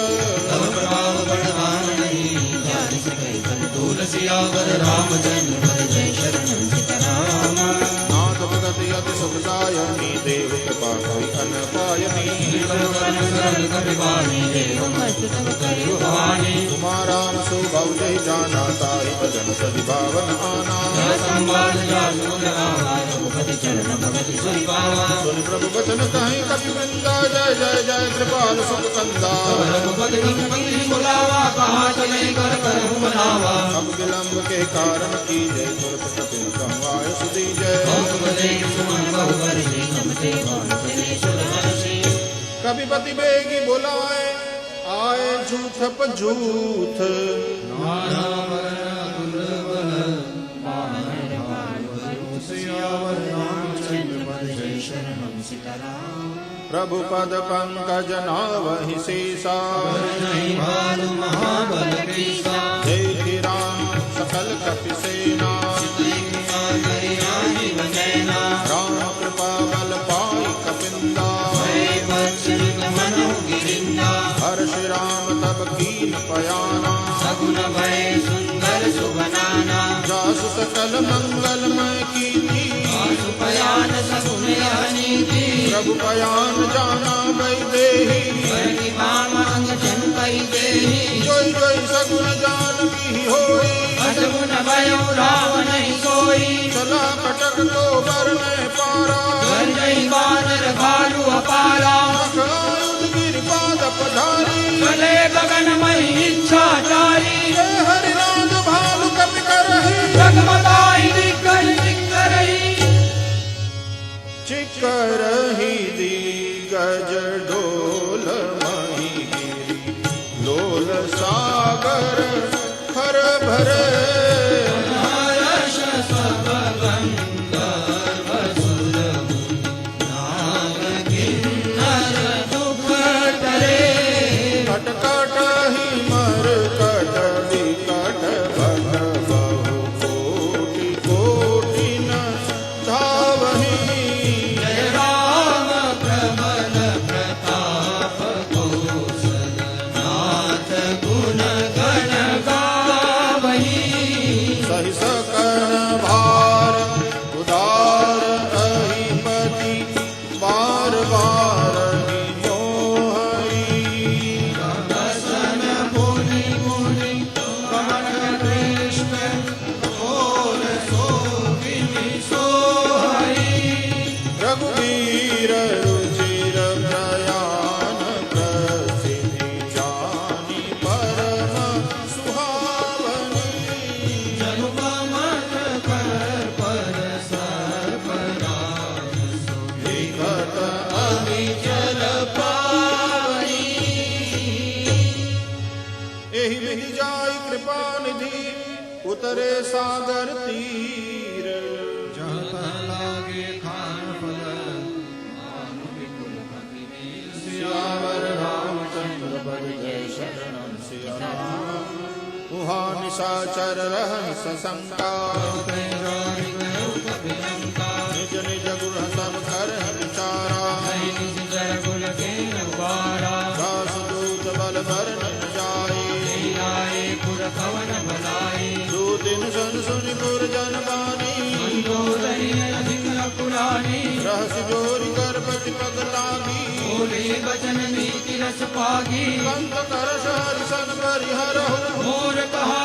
तब प्रभाव बड़वान नहीं जानि सकै फल दूल सियावर रामचंद्र पद जय शरणम सीताराम नाथ भगति अति सुखदायनी देव कृपा कहि अन पायनी सरल कपिवाणी देव मस्त तब करियो भवानी तुम्हारा सुभव जय जाना ताहि भजन सदि भावन आना संवाद जासु लगावा रघुपति चरण भगति सुनि पावा सुन प्रभु वचन कहीं कपि वृंदा जय जय जय कृपाल सुख कंदा रघुपति मंगली बुलावा कहा चले कर करहु मनावा अब विलंब के कारण की जय तुरत कपिल संवाय सुधी जय बहुबले सुमन बहुबरसी नमते वाणिजने सुरहर्षि कपिपति बेगी बुलाए आए झूठ पझूठ प्रभु पद पंकज नावहि सीसा नहीं भालु महाबल कीसा जय राम सकल कपि सेना राम कृपा बल पाई कपिंदा हर्ष राम तब कीन पयाना सगुन भय सुंदर सुबनाना जासु सकल मंगलमय कीर्ति सुपयान सगुन अनीति प्रभु पयान जाना वैदेही परति मांग जन कई देहि जोई जोई सगुन जान की होई असगुन भयो राव नहीं कोई चला कटक तो बर में पारा गंजई बानर भालू अपारा आयुध गिरिपाद पधारी भले गगन मई इच्छाचारी जय हरि राज भालु कपि करहि जगमगाई दिग्गज दिग्गरही चिकरहि दिग्गज ढोल मही गिरी लोल सागर हर भरे सहि सकल भार उदार अहिपति बार बार दर्शन मुनि मुनि कमल कृष्ण और सोहिनी सोहई रघुवीर रुचिर प्रयाण प्रसिद्धि जानी परम सुहावनी जनुपमत कर पर सर्वराज विगत अविचल पावनी एहि विधि जाय कृपा निधि उतरे सागर तीर जहाँ लागे खान फल सियावर रामचंद्र पद जय शरणम सिया राम उहाँ निशाचर रहन सशंका निज निज गुण सब कर विचारा दास दूत बल भरन जाए दो दिन सन सुनि पुर जन बानी रहस जोरी कर पति पग लागी बचन नीति रस पागी कंत कर सहरि सन परिहरहु मोर कहा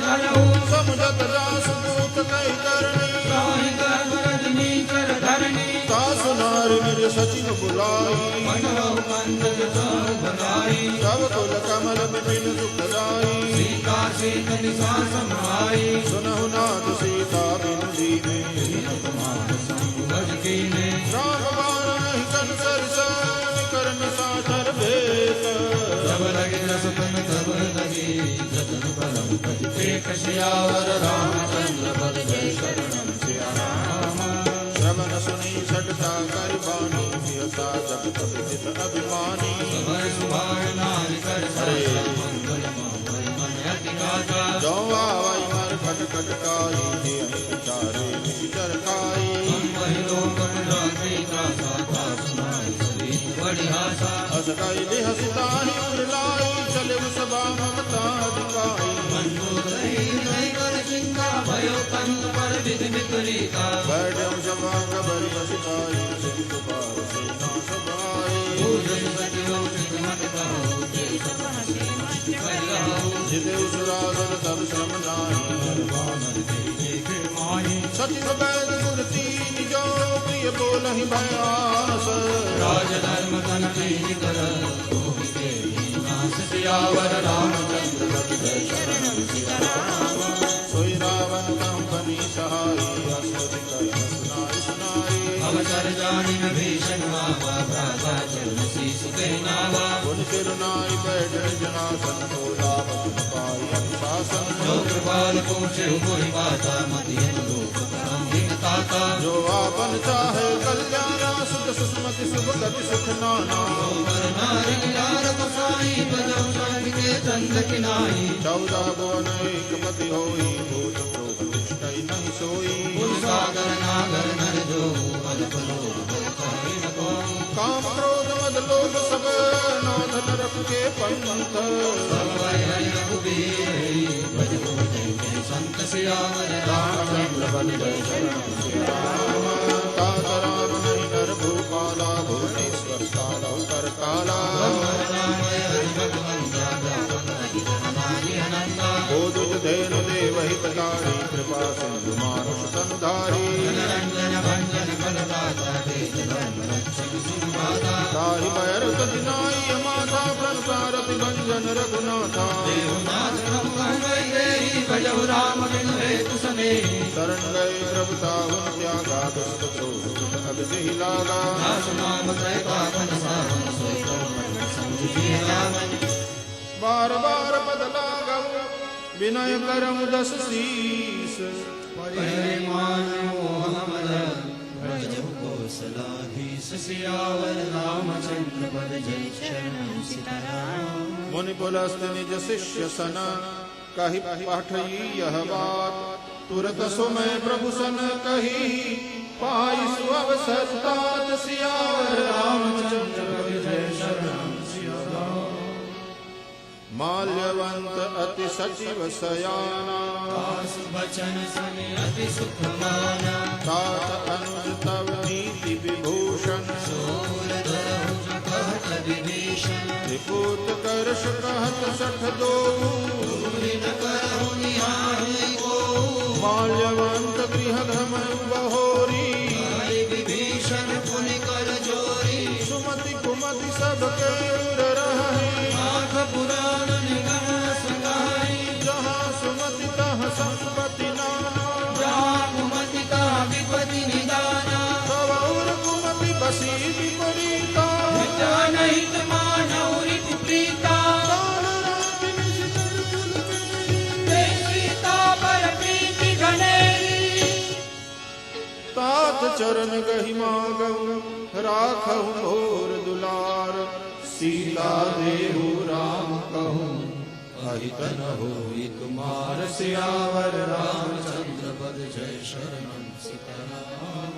धरऊ समुझत दास दूत कहि करनी काहि गर्भ रजनी कर धरणी दास नारि निज सचिव बुलाई मनोह कंद भलाई सब कुल कमल बिपिन सुखदाई सीता सीत निशा समाई सुनहु नाथ सीता बिनु दीने भज कीने राम बाण कन सरसन कर निशाचर भेद जब लगे रस तन तब लगी जतन परम पति एक सियावर रामचंद्र पद जय शरणम सिया राम श्रवण सुनी सटता कर बानी सियसा जगत विदित अभिमानी समर सुभान नारि कर हरे मंगल मन अति गाता जो आवै मर खट खटकाई जे विचारे विचर खाई वही लोक राखे त्रासा सुनाई सभी बड़ी आशा अस कई बिहसिताहि उरलाई चले सभा ममता दिखाई नहीं कर चिंता भयो कंत पर विधि विपरीता बैठे सभा कबरी सिपाही सिंध पार सेना सभाई पूजन सतियो मत कहो जिते सुरासुर सब श्रम नाहि सचिव बैद सुरती निजो प्रिय बोलहि भयास राज धर्म तन कर सियावर रामचंद्र पद जय शरणम सिया राम सोई रावण कंपनी सहाई अस्तुति कहि सुनाई सुनाई अवसर जानि न भीषण मावा भ्राता चरण शीश कहनावा पुन सिरुनाई बैठ जनासन तोला बचन पाई अनुशासन जो कृपाल पूछे कोई बाता मति लोक ताता जो आपन चाहे कल्याण सुख सुस्मति शुभ गति सुख नाना नारी लाल बसाई बजो शांति के चंद किनाई 14 भुवन एक पति होई भूत प्रोत तिष्ठई नहीं सोई सागर नागर नर जो अल्प लोग काम क्रोध मद लोभ सब नाथ नरक के पंथ संत सियावर रामचंद्र बल जय शरणम सिया राम तात राम नहीं नर भूपाला भुवनेश्वर काला कर काला बोधुज धेनु देव हितकारी कृपा सिंधु मानुष तनुधारी ताहि पैर तजिनाई माता प्रणसारति भंजन रघुनाथा राम शरण गए प्रभुता हुन त्यागा दुष्ट द्रोह अब देहि लागा बार बार पद लागव विनय करम दस शीस सियावर रामचंद्र पद जय शरणम सीताराम मुनि पुलस्त निज शिष्य सन कहि पाठई यह बात तुरत सुमय प्रभु सन कही पाई सुअवसर तात सियावर रामचंद्र पद जय शरणम सियाराम माल्यवंत अति सचिव सयाना बचन सुनि अति सुख माना तात अनुज तव नीति विभूषण सोर धरहु जो कहत विभीषण त्रिपुत करश कहत सठ दो पूरी न करहु निहाहि को माल्यवंत गृह घमय बहोरी हरि विभीषण पुनि कर जोरी सुमति कुमति सबके उर रहे आठ पुराण निगम संगाई जहाँ सुमति तहाँ संपत्ति नाना जहाँ कुमति तहाँ विपति निदाना तव उर कुमति बसी विपरीता हित मानव रिपु प्रीता सीता पर प्रीति घनेरी तात चरण गहि मागऊ राखहु मोर दुलार सीता देहु राम कहूँ अहित न होई तुम्हार सियावर रामचंद्र पद जय शरणम सीताराम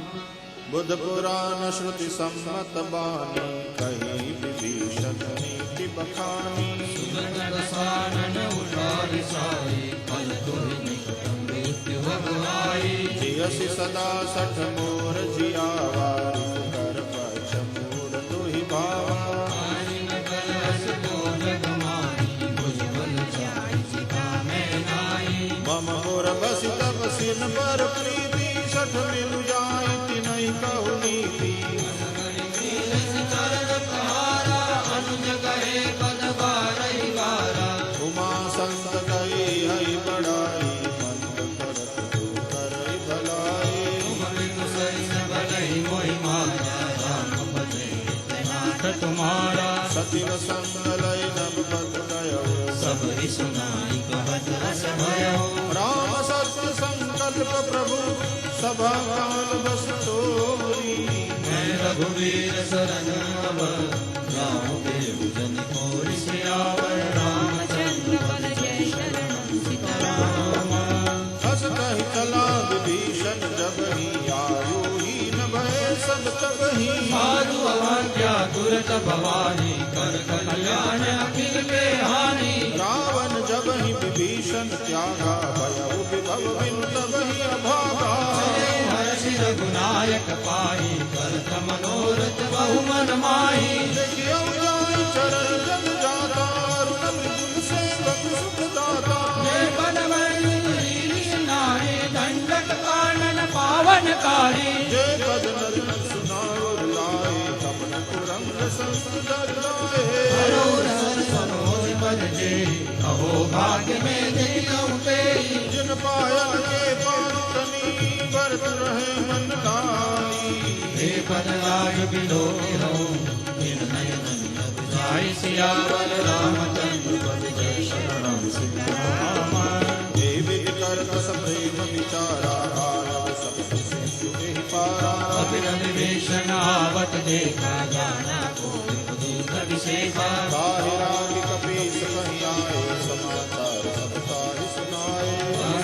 बुध पुराण श्रुति सम्मत बानी कही विभीषण नीति बखानी सुगन सानन उठारि साई फल तुहि निकटम मृत्यु भगवाई जियसि सदा सठ मोर जियावा कर पक्ष मूर तुहि भावा आई न कलस को जग माही भुजबल जाई सीता मैं नाई मम मोर बसि तब सिन पर प्रीति सठ मिल जाई तिनहि कहु नीति चरण प्रहारा अनुज कहे पद बारहि बारा उमा संत गई हई बड़ाई मंद करत तू करई भलाई तुम सरिस भलहि मोहि माया राम भजे नाथ तुम्हारा सचिव संग लय नभ पद गयो सब सुनाई कहत रस भयो राम सत्य संकल्प प्रभु सभा काल बस तोरी मैं रघुवीर शरण अब राम देव जन कोरि सियावर रामचंद्र पद जय शरणम सीताराम हस कहि चला विभीषण जब ही आयु ही न भय सब तब ही साधु अवज्ञा तुरत भवानी कर कल्याण अखिल के हानि रावण जब ही विभीषण त्यागा भयउ विभव बिनु तब ही अभागा हर्षि रघुनायक पाई करत मनोरथ बहु मन माही देखियो जाई चरण जग जाता अरुण मृदुल सेवक सुख दाता जय बलवंत नारी दंडक कानन पावनकारी जय पद नर सुनाओ लाए कपन कुरंग संत जगलाए सरोज पद जे अहो भाग्य में देखियो पे जिन पायल के पातनी बरत रहे मन लाई हे पद लाग बिलो हो निर्णय नंद जाय सियावर रामचंद्र पद जय शरणम सीताराम देवी करत सप्रेम विचारा आरव सब सिंधु एहि पारा अभिनव विभीषण आवत देखा जाना को दूत विशेषा ताहि राग कपीस कहि आए समाचार सब ताहि सुनाए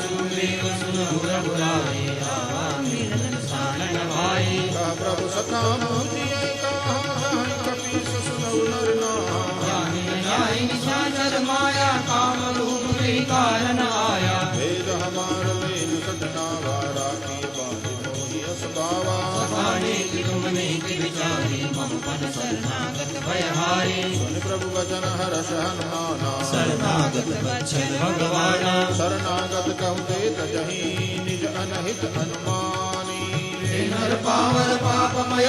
सुग्रीव सुनहु रघुराई आवा मिलन सानन भाई कह प्रभु सखा मोहि कहा जहाँ कपीस सुनौ नर नाम जानि न जाहि निशाचर माया काम रूप के कारण आया भेद हमार मेल सटना वारा की बात मोहि असगावा सखाने की तुमने की विचारी मम पद शरणागत भयहारी सुन प्रभु वचन हर्ष हनुमाना शरणागत बच्चन भगवाना शरणागत कहु ते तजहि निज अनहित अनुमानी नर पावर पापमय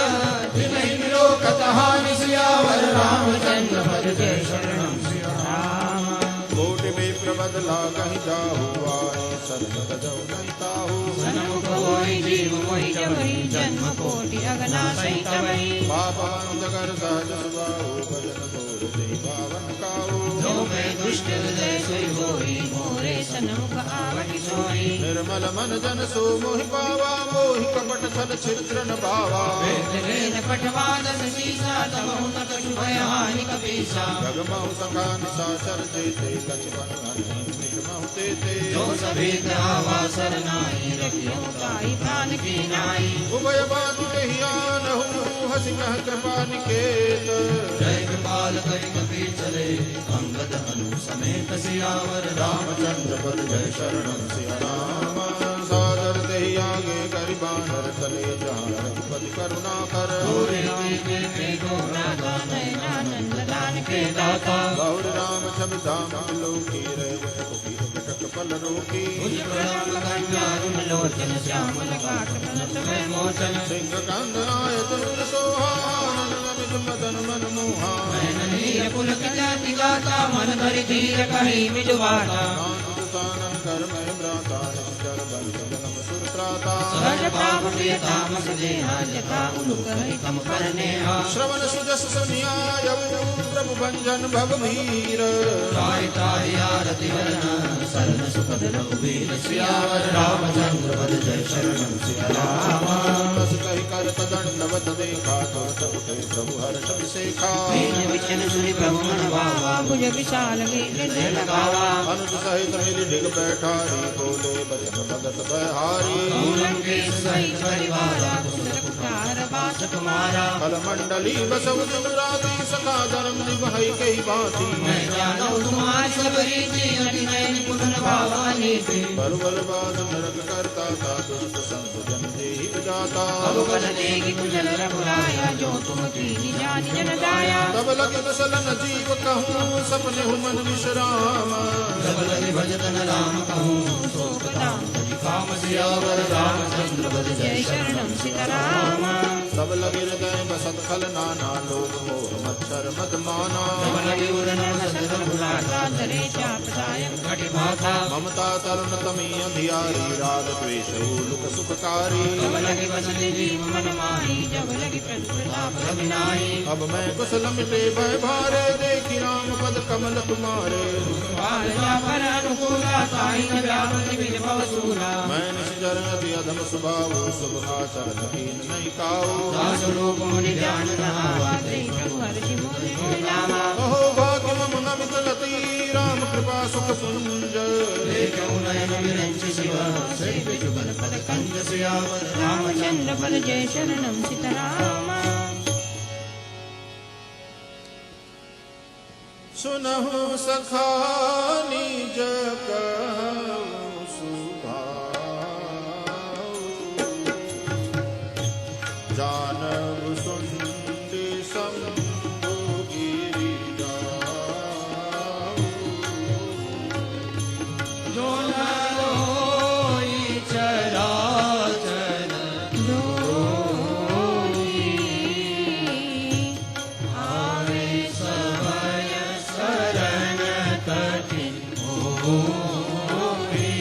तिन्हि मिलो कतहानि सियावर रामचंद्र पद जय शरणम सियाराम कोटि में प्रबदला कहीं जाहु आए शरण तजौ नहीं ताहु सनमुख होई जीव मोहि जबहि जन्म कोटि अगना सहित वही पावन जगर सहज सुभाऊ भजन तोर ते पावन काऊ जो मैं दुष्ट हृदय सोई होई मोरे सन्मुख आवहि सोई निर्मल मन जन सो मोहि पावा मोहि कपट छल छिद्र न भावा वेद वेद पठवादन सीसा तमहु न कछु भय हानि कपीसा जगमहु सखा निशाचर जेते लक्ष्मण हनुमत निकमहु तेते जो सभी आवा सरनाई रखियो ताई प्राण की नाई उभय बात कही आनहु हसि कह कृपा निकेत जय कृपाल करि कपी चले अंगद हनु समेत सियावर रामचंद्र पद जय शरणम सिया राम बानर तले जहाँ रघुपति करुणा कर नंद दान के दाता गौर राम छवि धाम लोकी रे पल रोकी लोचन श्याम लगाट प्रणत में मोचन सिंह कंद आयत सोहान मदन मन मोहा नीर पुलक जाति गाता मन धरि धीर कहीं मिलवाता सानन कर मैं ब्राता चर बल नम सुर त्राता सहज प्राप प्रिय तामस देहा जता उलुक है कम करने श्रवण सुजस सुनियाय प्रभु भंजन भव वीर ताय ताय आरति वरन शरण सुपद रघुवीर सियावर रामचंद्र पद जय शरणम सियाराम बस कहि कर दंडवत देखा तो उठे प्रभु हर्ष विशेखा दीन विचन सुनि प्रभु मन भावा भुज विशाल वीर लगावा अनुज सहित मिल डिग बैठा रे बोले बचन भगत बहारी लंकेश सहित परिवारा कुशल पुकार बास कुमारा कल मंडली बसव राती सखा धर्म निभाई कही बाती मैं जानो तुम्हारी सब रीति अतिनय निपुण भावानी बल बाद नरक करता था दुष्ट संत जन देहि जाता अब बल देगी कुशल रघुराया जो तुम कीनी जानि जन दाया तब लगे कुशलन जीव कहूँ सपने हुमन विश्राम जब लगे भजतन राम कहूँ सोकताम काम सियावर रामचंद्र पद जय शरणम सीताराम तब लगे हृदय बसत खल नाना लोग मोह मच्छर मद माना तब लगे उरन हसत रघुराता धरे चाप सायं घट माथा ममता तरुण तमी अंधियारी राग द्वेष लुक सुखकारी तब लगे बसन जीव मन माही जब लगे प्रताप रविनाई अब मैं कुशल मिटे भय भारे देखी राम पद कमल तुम्हारे बाल जा पर अनुकूला ताई न व्यापति विज भव सूला मैं निश्चर अति अधम स्वभाव शुभ आचरण हीन नहीं काऊ दास रूप मुनि ध्यान नहावा ते प्रभु हर्षि मोहि नामा अहो भाग्य मम नमित लती राम कृपा सुख पुंज देखऊँ नयन विरंचि शिव से जुगल पद कंज सियावर रामचंद्र पद जय शरणम सीताराम सुनहु सखा निज कहु जानव सुंदि शंभु गिरि जाऊ जो न होई चराचर आवे सवय शरण कठिन होई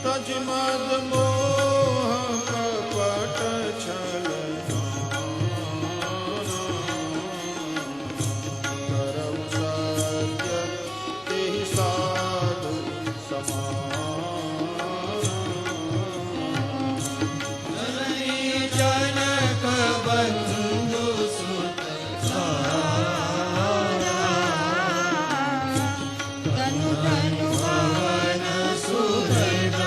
तज मद मोह कपट छल करम सत्य तेहि साधु समान जनक बंधु सुत तनु तनु पवन सुहृद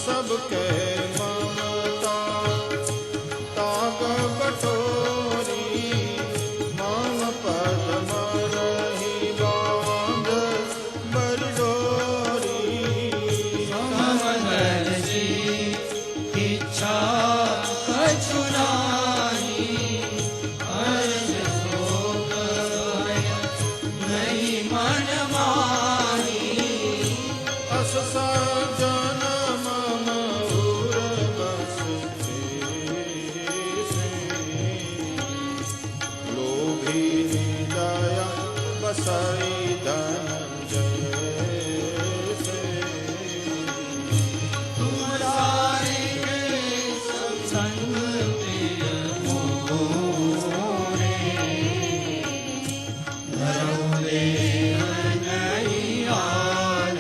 सबके ममता ताग बटोरी मम पद मरहि बांध बरडोरी समर जी इच्छा कछु नाही अर्ज शोक नहीं मन माही अस सज्जन मम उर बस लोभी दया बसई धनंजय से तुम्हारे संग प्रिय मोरे धरऊ देह नहीं आन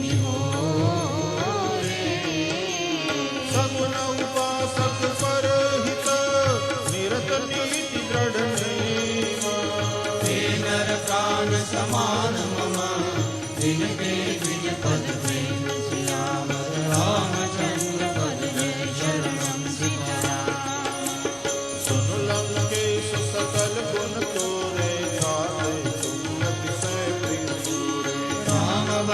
निहोरे सगुन उपासक पर हित निरत नीति दृढ़ नेमा हे नर प्राण समान मम दिन के द्विज पद प्रेम सियावर रामचंद्र पद जय शरणम सीताराम सुन लंकेश सकल गुण तोरे छाते तुम अतिशय प्रिय सूरे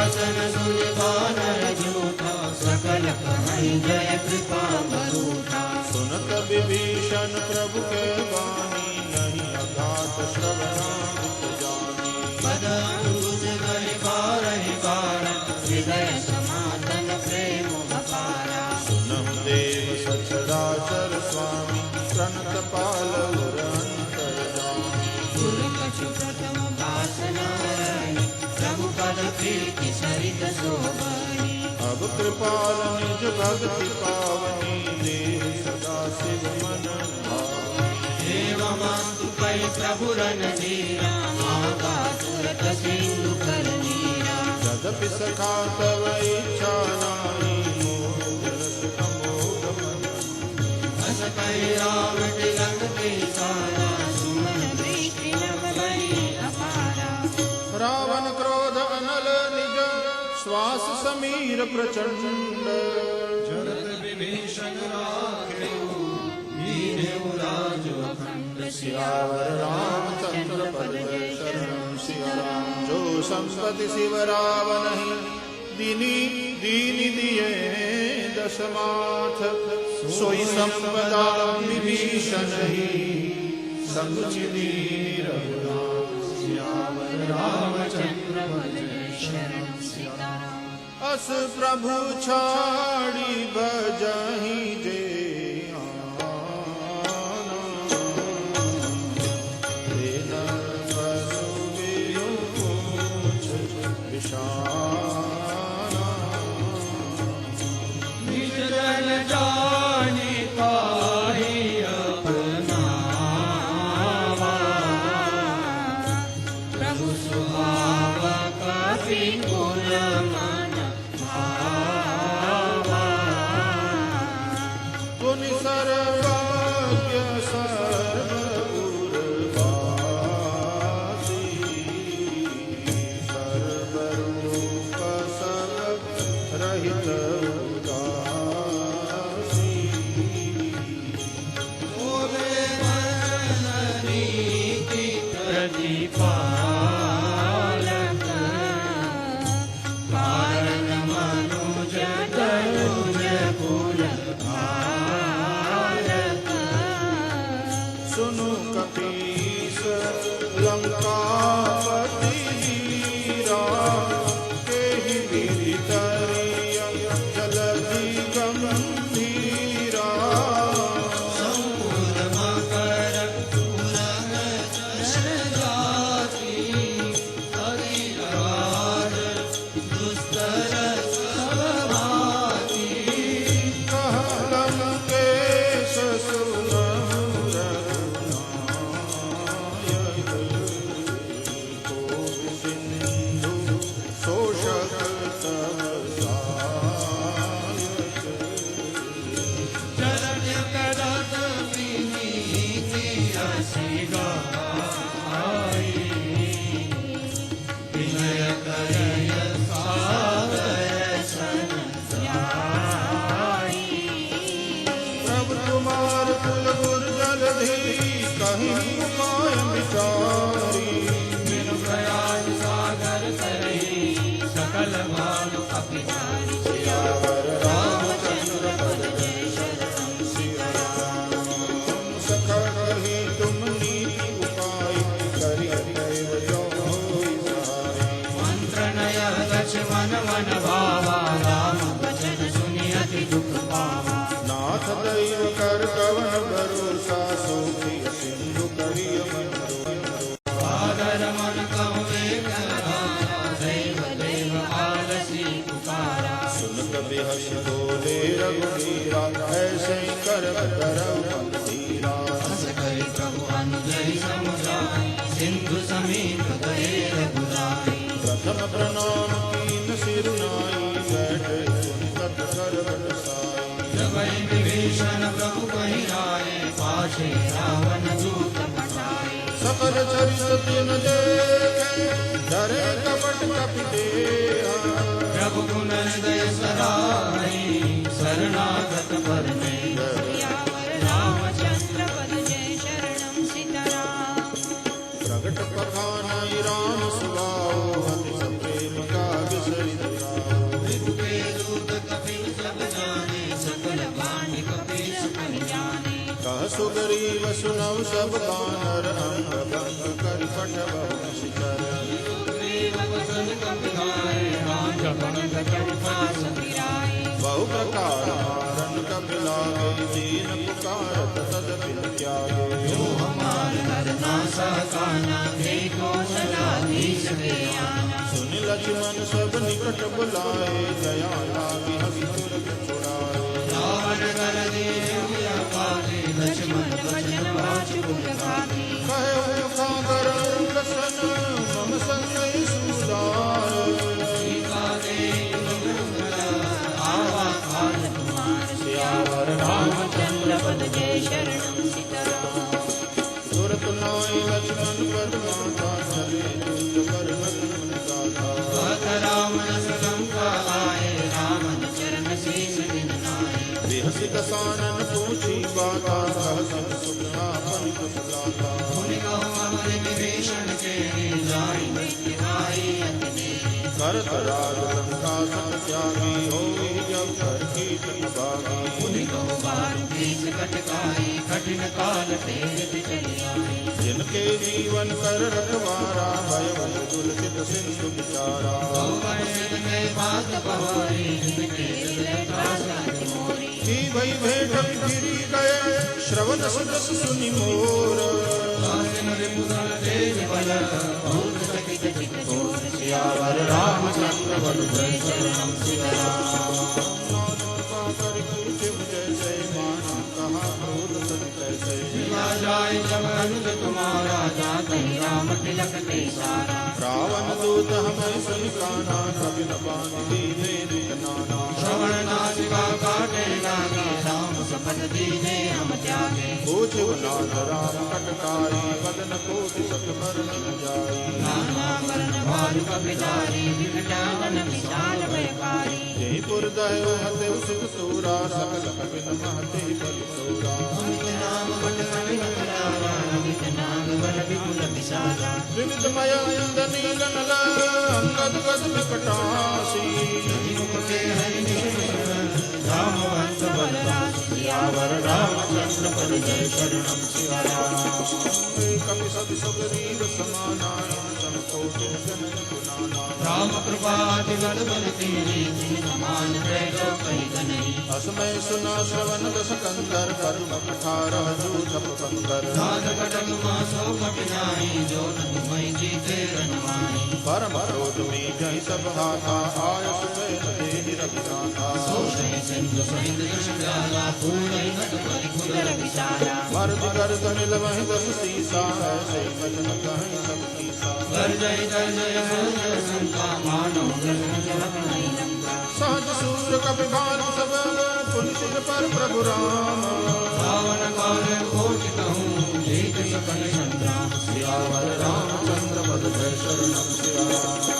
वचन सुनि वानर जूठा सकल कहाई जय कृपा बरूठा सुनत विभीषण प्रभु के वाणी नहीं अघात श्रवणादित जानी पद अंकुश गहि बारहि बार हृदय समातन प्रेम अपारा सुनहु देव सचराचर स्वामी प्रणत पाल उर अंतर्यामी गुरु कछु प्रथम वासना रही प्रभु पद प्रीति सरित शोभनी अब कृपाल निज भक्ति पावनी दे सदा शिव मन भावनी एवमस्तु कहि प्रभु रणधीरा माता तुरत सिंधु कर नीरा यद्यपि सखा तव इच्छा नाहि मोह रस अमोघ मन हस कहि राम तिलक सारा सुमन दृष्टि नभ बलि अपारा रावण क्रोध अनल निज श्वास समीर प्रचंड जरत विभीषण राखेऊ दीनेऊ राज अखंड सियावर रामचंद्र पद जय शरणम सिया राम जो संपति शिव रावण दीनी दीनी दिए दशमाथ सोई संपदा विभीषण ही संचिनी रघुनाथ सियावर रामचंद्र पद शरण सीताराम अस प्रभु छाड़ी बजहि जे निज जन जानि पाहि अपनावा प्रभु सुहाव कपि कुल मन भावा पुनि सर्वज्ञ सर्वपुरवासी सर्वरूप सब रहित उदासी ओरे मन नीति प्रतिपालक कारण मनुज तनुज कुल भारत सुनु कपीस लंकापति वीरा केहि विधि तरिय जलधि गंभीरा संपूर्ण मकर पुरन जाति हरिराज दुस्तर सब भाति कहलम केश सुनहु रघुनायक कोप सिंधु शोषक सब सायक चरण करत विनीति हसि गाई विनय करय सागर सन जाई प्रभु कुमार कुल गुर जलधि कहीं उपाय विचारी बिनु प्रयास सागर करहि सकल भानु कपिधारी सियावर रामचंद्र पद जय शरणम सिया राम सखा कही तुम नीति उपाय करि दैव जो होई सहाय मंत्र नय लक्ष्मण मन भावा राम वचन सुनि अति दुख पावा नाथ दैव कर कवन भरोसा सोखी सिंधु करिय मन सागर मन कहवे कहारा दैव देव आलसी पुकारा सुनत बिहस बोले रघुवीरा ऐसे करब करब बंदीरा हस कहि प्रभु अनुजहि समुझाई सिंधु समीप गए रघुराई प्रथम प्रणाम कीन सिर नाई बैठे सुनि तत कर बरसाई जबहि विभीषण प्रभु कहि आए पाछे रावण दूत पठाए सकल चरित तिन देखे डरे कपट कपिदेहा प्रभु गुण हृदय सराहि शरणागत पर में सियावर रामचंद्र पद जय शरणम सीताराम प्रगट पखान राम सुभाओ अति प्रेम का विसरित कनक चरपास फिराए बहु प्रकार मारन कपि लागे दीन पुकारत तदपि न त्यागे जो हमार नर नासा काना देखो सदाधीश के आना सुनि लक्ष्मण सब निकट बुलाए जया लागी हसि तुरत छुड़ाए रावण कर देव पाले लक्ष्मण वचन वाच गुण गाती कहे सागर रसन मम संग सुदार सीता देव आवा काल कुमार सियावर रामचंद्र पद जय शरणम सीताराम तुरत नाई लक्ष्मण पद माता चले दूत पर लक्ष्मण गाथा रावण लंका आए रावण चरण शीश दिन नाए बिहसि दसानन पूछी बाता सहसन सुखापन कुशलाता मुनि कहो अमर विभीषण के जाई मिथिलाई अतने करत राज लंका सत त्यागी होई जब कर कीर्तन बागी मुनि कहो बार बीच कटकाई कठिन काल तेज चली आई जिनके जीवन कर रखवारा भय भय दुलचित सिंधु विचारा भवन सिद्ध में बात बहारी जिनके हृदय भाषा मोरी की भई भेट फिरी गए श्रवण सुदस सुनि मोर आसन रिपुदल तेज बल बहुत सकित चित चोर सियावर रामचंद्र बल जय शरणम सीताराम कर पूछे जैसे माना कहा क्रोध सति कैसे जिला जाय जब अनुज तुम्हारा जाते राम तिलक ते सारा रावण दूत हमें सुनिकाना कभी न बांध दीने नाना श्रवण नासिका काटे लागे राम सपथ दीने हम त्यागे पूछ नाथ राम कटकाई बदन कोटि सत मरण न जाई नाना वर्ण भालु कपिधारी विकटानन विशाल व्यापारी जयपुर दयो हते सुख सूरा सकल कपिन महते बल सूरा अमित नाम बट कवि बतलावा अमित नाम बल विपुल विशाला विविध मय इंदनी गनल अंगद गद विकटासी मुख के हरि निषेधन राम वंश बल सियावर रामचंद्र पद जय शरणम सियाराम कपि सब सबरीर समाना संकोटि जनन गुनाना राम कृपा बल बल तेरी जिन समान प्रेरो कही गनई असमय सुना श्रवण दस कंदर कर्म अठारह जूथ कंदर नाद कटक मासो कपिनाई जो नमय जीते रनमाई परम क्रोध में जय सब हाथा आयस में देहि रघुनाथा सोषय सिंधु सहित दश प्याला पूर्ण घट परिखुदर विशाला मर्द कर धनिल वह दस सीसा ऐसे वचन कहें सब कीसा गर्जय गर्जय गर्जय शंका मानव ग्रसन जलक नहीं लंका सहज सूर कपि भानु सब पुनित पर प्रभु राम रावण काल कोटि कहूँ जीत सकल संग्राम सियावर रामचंद्र पद जय शरणम सियाराम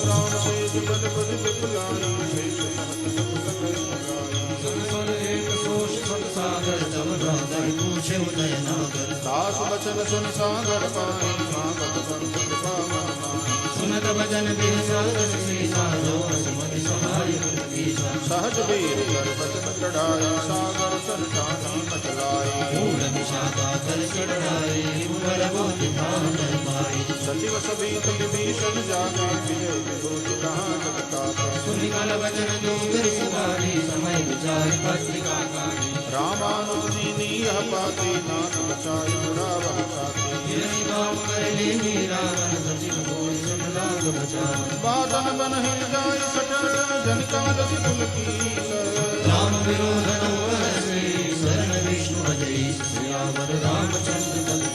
राम तेज बल बुद्धि विपुलाई शेष सहत सकल लगाई सुन सुन एक सोष सत सागर जब हृदय पूछे उदय नागर दास वचन सुन सागर पाई मागत पंथ कृपा माई सुनत भजन बिन सागर सीसा जो असमति सहाय कृपीसा सहज वीर कर बचन चढ़ाई सागर सन ठानी मचलाई मूल विशाखा कर चढ़ाई उबर बोध भाव पाई सचिव सभी विभीषण जागे विजय विभूति कहाँ तत्काता सुनि कल वचन दूर सुधारी समय विचार पत्रिका काढ़ी रामानुज जी यह पाती नाथ बचाई रावण साथी गिरहि भाव कर लेनी रावण सचिव बोल सुन लाग बचावन बादन बन हिल जाय सटल जन काल सितुल की राम विरोध न बरसे शरण विष्णु भजई सियावर रामचंद्र पद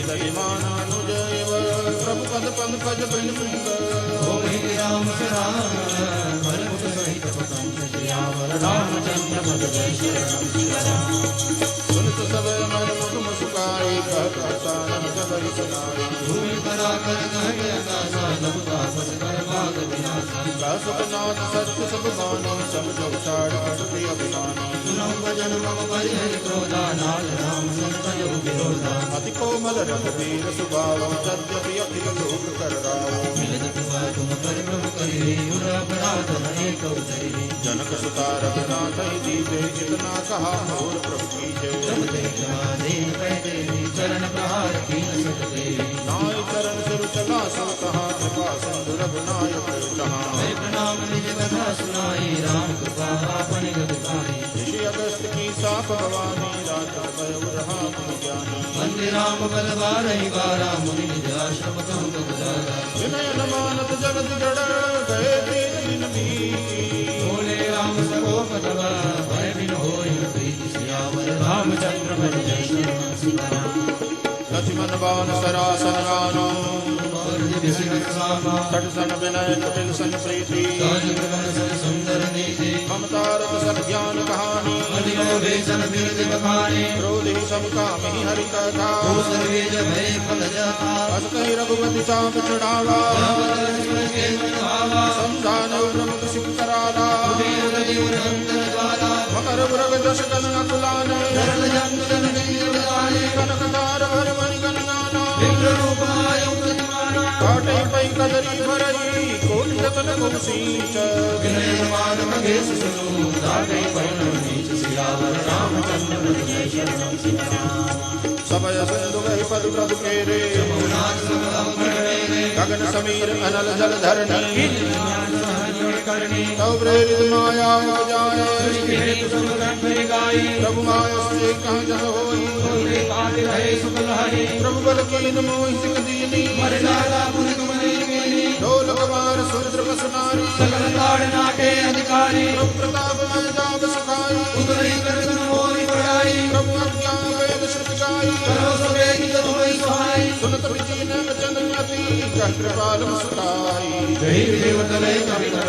जय मानानुज प्रभु पद पंकज बिंद ओहि राम राम परमुख सहित पतंग सियावर रामचंद्र पद जय शरणम सियाराम सुनत सब मन मुख मुस्काई कहतान सबरि सुनाई भूमि परा कर कहते आकाशा लबुता पस कर भाग विनाशा दासुनाथ सत्य सब मानो सब जो छाड़ कटति अभिमानी सुनो भजन मम परिहरि क्रोधा नाथ राम संतन विरोधा अति कोमल रघुवीर सुभाव यद्यपि अखिल लोक कर राव मिलित कृपा तुम कर प्रभु करिए उर अपराध न एक उतरिए जनक सुता रघुनाथ दीजे जितना कहा मोर प्रभु की जय जब देख देव कहते चरण प्रहार की न सकते नाय चरण सिर चला सो कहा कृपा सिंधु रघुनाथ पाप भवानी राजस भयउरहा ज्ञानी वंदे राम बलवारहि बारा मुनि निज आश्रम कहु गुजारा विनय न मानत जगत जड़ गए तीन दिन बीती बोले राम सगोप तब भय बिन होय न प्रीति सियावर रामचंद्र भज जय श्री राम सीताराम लक्ष्मण बाण सरासन गानो और दिव्य सिंह सामा सठ सन विनय कुटिल सन प्रीति सहज गगन सन सुंदर नीति ममता रत सन ज्ञान कहानी अधिलोभे सन बिरद बखाने क्रोधि सम कामि हरि कथा ओ सर्वे जय भय फल जाता अस कहि रघुपति चाप चढ़ावा लक्ष्मण के मन भावा संधान प्रमुख सिंह कराला उदय जीवन अंतर ज्वाला मकर वृग जस कन अकुलाने सरल जंग जन गंज बजाने कनक तार भर मणि गणगाना विप्र रूप आयु प्रतिमाना काटे पै कदरी भरई कोटि रतन कुंसीच विनय मान महेश सुनु दागे पर्ण नीच सियावर रामचंद्र जय श्री राम सीताराम सबय सिंधु गहि पद प्रभु केरे नाथ सब मेरे गगन समीर अनल जल धरणी करनी तव प्रेरित माया जाय सृष्टि हेतु सब गण गाई प्रभु माया से कहाँ जह होई बोले पाते रहे सुख लहरी प्रभु बल कीन मोहि सिक दीनी मर जाला पुर कमले मेली ढोल कबार सुंदर बसनारी सकल ताड़ नाटे अधिकारी प्रभु प्रताप मैं जाब सखाई उदरी करगन मोरी पढ़ाई प्रभु अज्ञान वेद श्रुत गाई करो सबे निज होई सहाय सुनत विजीन वचन अति कह कृपाल मुस्काई जय देव तले कवि कर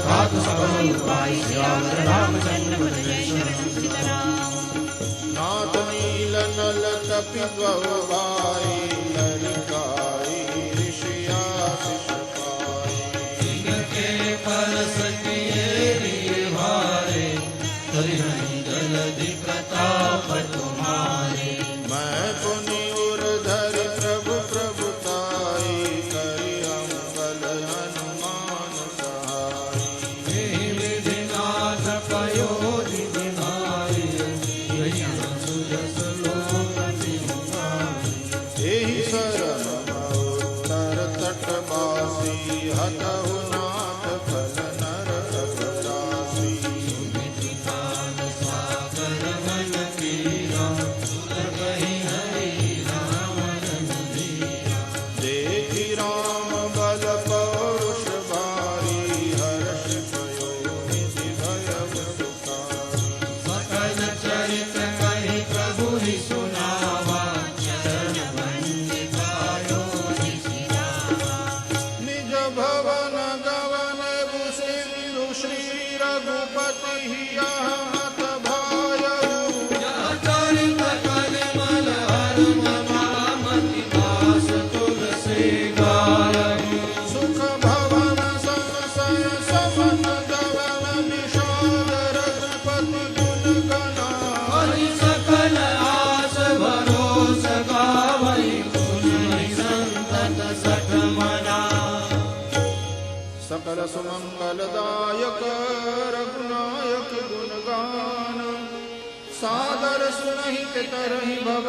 हाथ सबल पाई सियावर रामचंद्र रामचंद्र जय श्री राम सीताराम नाथ नील नल कपि गवाई ललिकाई ऋषिया शिषपाई के पर सकिए भारे हरिहरि जलधि प्रताप तुम्हारे मैं पुनि उर्धर प्रभु प्रभुताई करि अमंगल हनुमान सहाय विधिनाथ पयोधि विनाय सुजस लोक एहि शरण उत्तर तटवासी हतहु नाथ फल नर अगरासी सागर मन कीरा कही हरि राम देखि राम बल पौरुष भारी हर्ष भयो निधि भयउ सुखारी सकल चरित कही प्रभु ही सुनावा चरण वंदितायो निज भवन गवन सिंधु श्री रघुपति हियात भायउ चरित कलिमल हरम मामति दास तुलसी गायु सुख भवन संसय समन गवन विशाल रघुपति गुण गणा हरि सकल आस भरोस गावै सुनि संतत सठ मना सकल सुमंगलदायक रघुनायक गुणगान सादर सुनहि के तरहि भव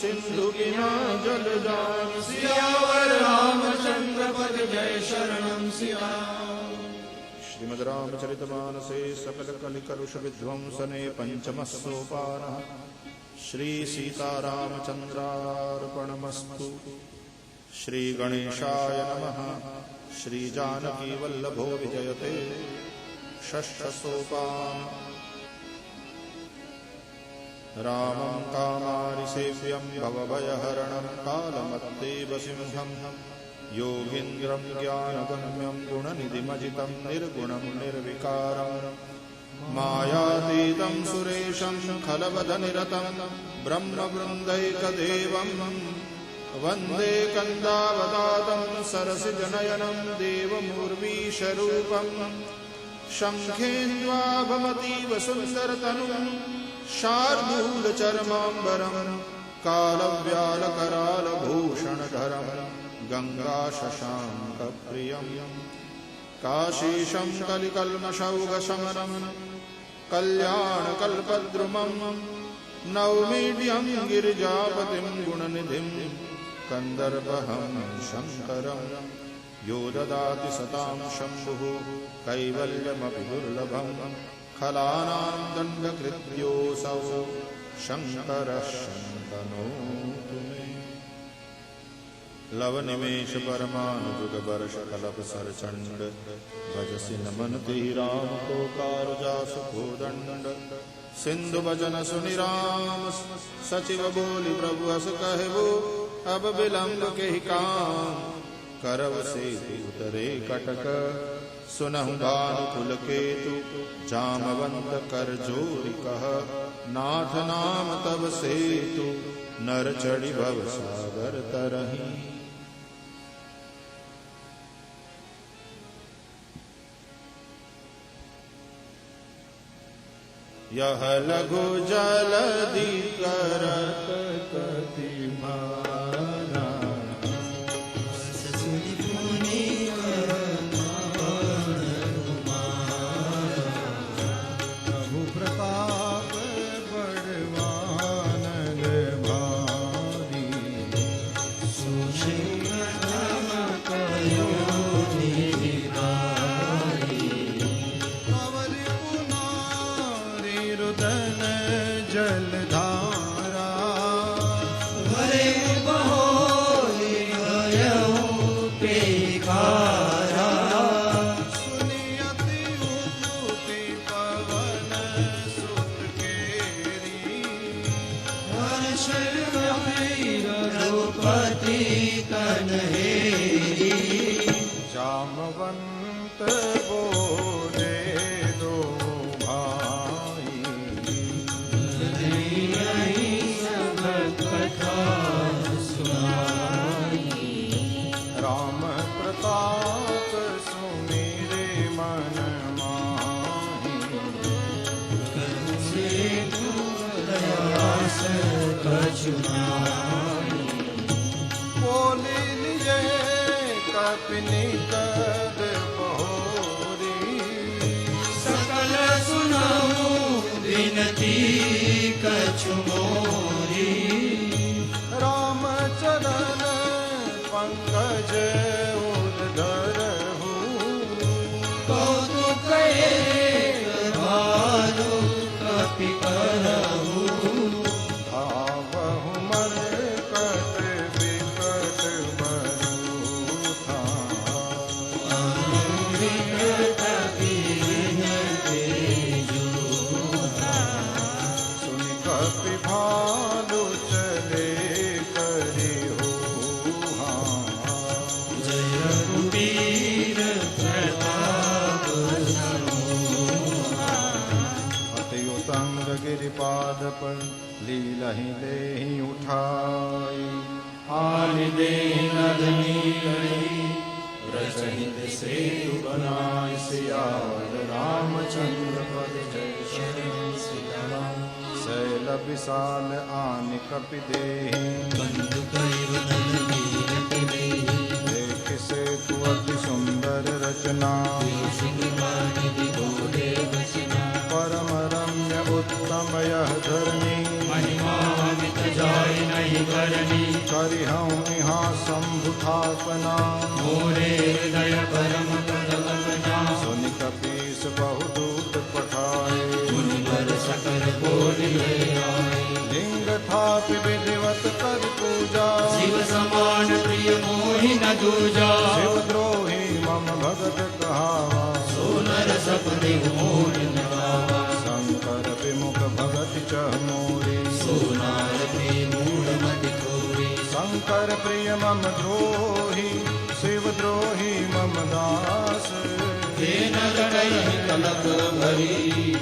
सिंधु बिना जल जान सियावर रामचंद्र पद जय शरणम सियाराम श्रीमद् रामचरितमानसे सकल कलिकलुष विध्वंसने पंचमः सोपानः श्री सीतारामचंद्रार्पणमस्तु श्री गणेशाय नमः श्री जानकी वल्लभो विजयते षष्ठ सोपान रामं कामारिसेव्यं भवभयहरणं कालमत्तेव सिंहं योगीन्द्रं ज्ञानगम्यं गुणनिधिमजितं निर्गुणं निर्विकारं मायातीतं सुरेशं खलवदनिरतं ब्रह्मवृन्दैकदेवं वन्दे कन्दावतातं सरसिजनयनं देवमूर्वीशरूपं शङ्खेन्द्वाभमतीव सुन्दरतनुं शार्दूलचर्माम्बरं कालव्यालकरालभूषणधरं गङ्गाशशाङ्कप्रियं काशीशं कलिकल्मषौघशमनं कल्याणकल्पद्रुमं नौमीड्यं गिरिजापतिं गुणनिधिं कन्दर्पहं शङ्करं यो ददाति सतां शम्भुः कैवल्यमपि दुर्लभं खलानां दण्डकृत्योऽसौ शङ्करः शन्तनोतु मे। लव निमेष परमानुजुग वर्ष कलप सरचंड भजसि नमन तिहि राम को कारुजासु कोदंड। सिंधु भजन सुनि राम सचिव बोली प्रभु अस कहबो अब विलंब के काम। करव सेतु उतरे कटक सुनहु भानुकुल केतु। जामवंत कर जोरि कह नाथ नाम तब सेतु। नर चढ़ि भव सागर तरहि। यह लघु जलधि करत कति भारा। प्रभु प्रताप बड़वान भारी। सुशीलम कयो निरारी। कंवर पुनारी रुदन जलधारा। भरे बहोरी गयऊ पेखारा। सुनियति उतुति पवन सुत केरी। हर्ष रघुपति कन्हेरी। जामवंत बोले दो भाई। सब कथा सुनाई। राम प्रताप सुमिरे मन माही। से प्रयास कछु नाहि। बोले निजे कपिनि कद बहोरी। सकल सुनाऊं विनती कछु मोरी। रामचरण पंकज उद्धरहु। कौतुक एक भानु कपि करहु। आवहु मरकट विकट बरूथा। सुनि कपि भालु चले करि होहा। जय कुबीर प्रताप समूहा। अति उतंग गिरिपाद पर लीलहि देहि उठाई। आनि देहि नदनी करी। व्रजहित सेतु बनाय सियावर रामचंद्र पद जय शरण सीताराम। शैल विशाल आनि कपि देहि। बंधु कैवलन वीरति देहि। देख सेतु अति सुंदर रचना। परम रम्य उत्तम यह धरणी। महिमान्वित जाय नहीं करनी। करिहउँ इहाँ शंभु थापना। मोरे हृदय परम पद कल्पना। सुनि कपीस बहुदूत पठाए। मुनिवर सकल कोटि ले आए। लिंग थापि विधिवत कर पूजा। शिव समान प्रिय मोहि न दूजा। शिव द्रोही मम भगत कहावा। सोनर सपने मोहि न गावा। शंकर विमुख भगत चह मोरी। सोनार पे मूढ़ मति थोरी। शंकर प्रिय मम द्रोही। शिव द्रोही मम दास। हे नरकहि कलप भरी।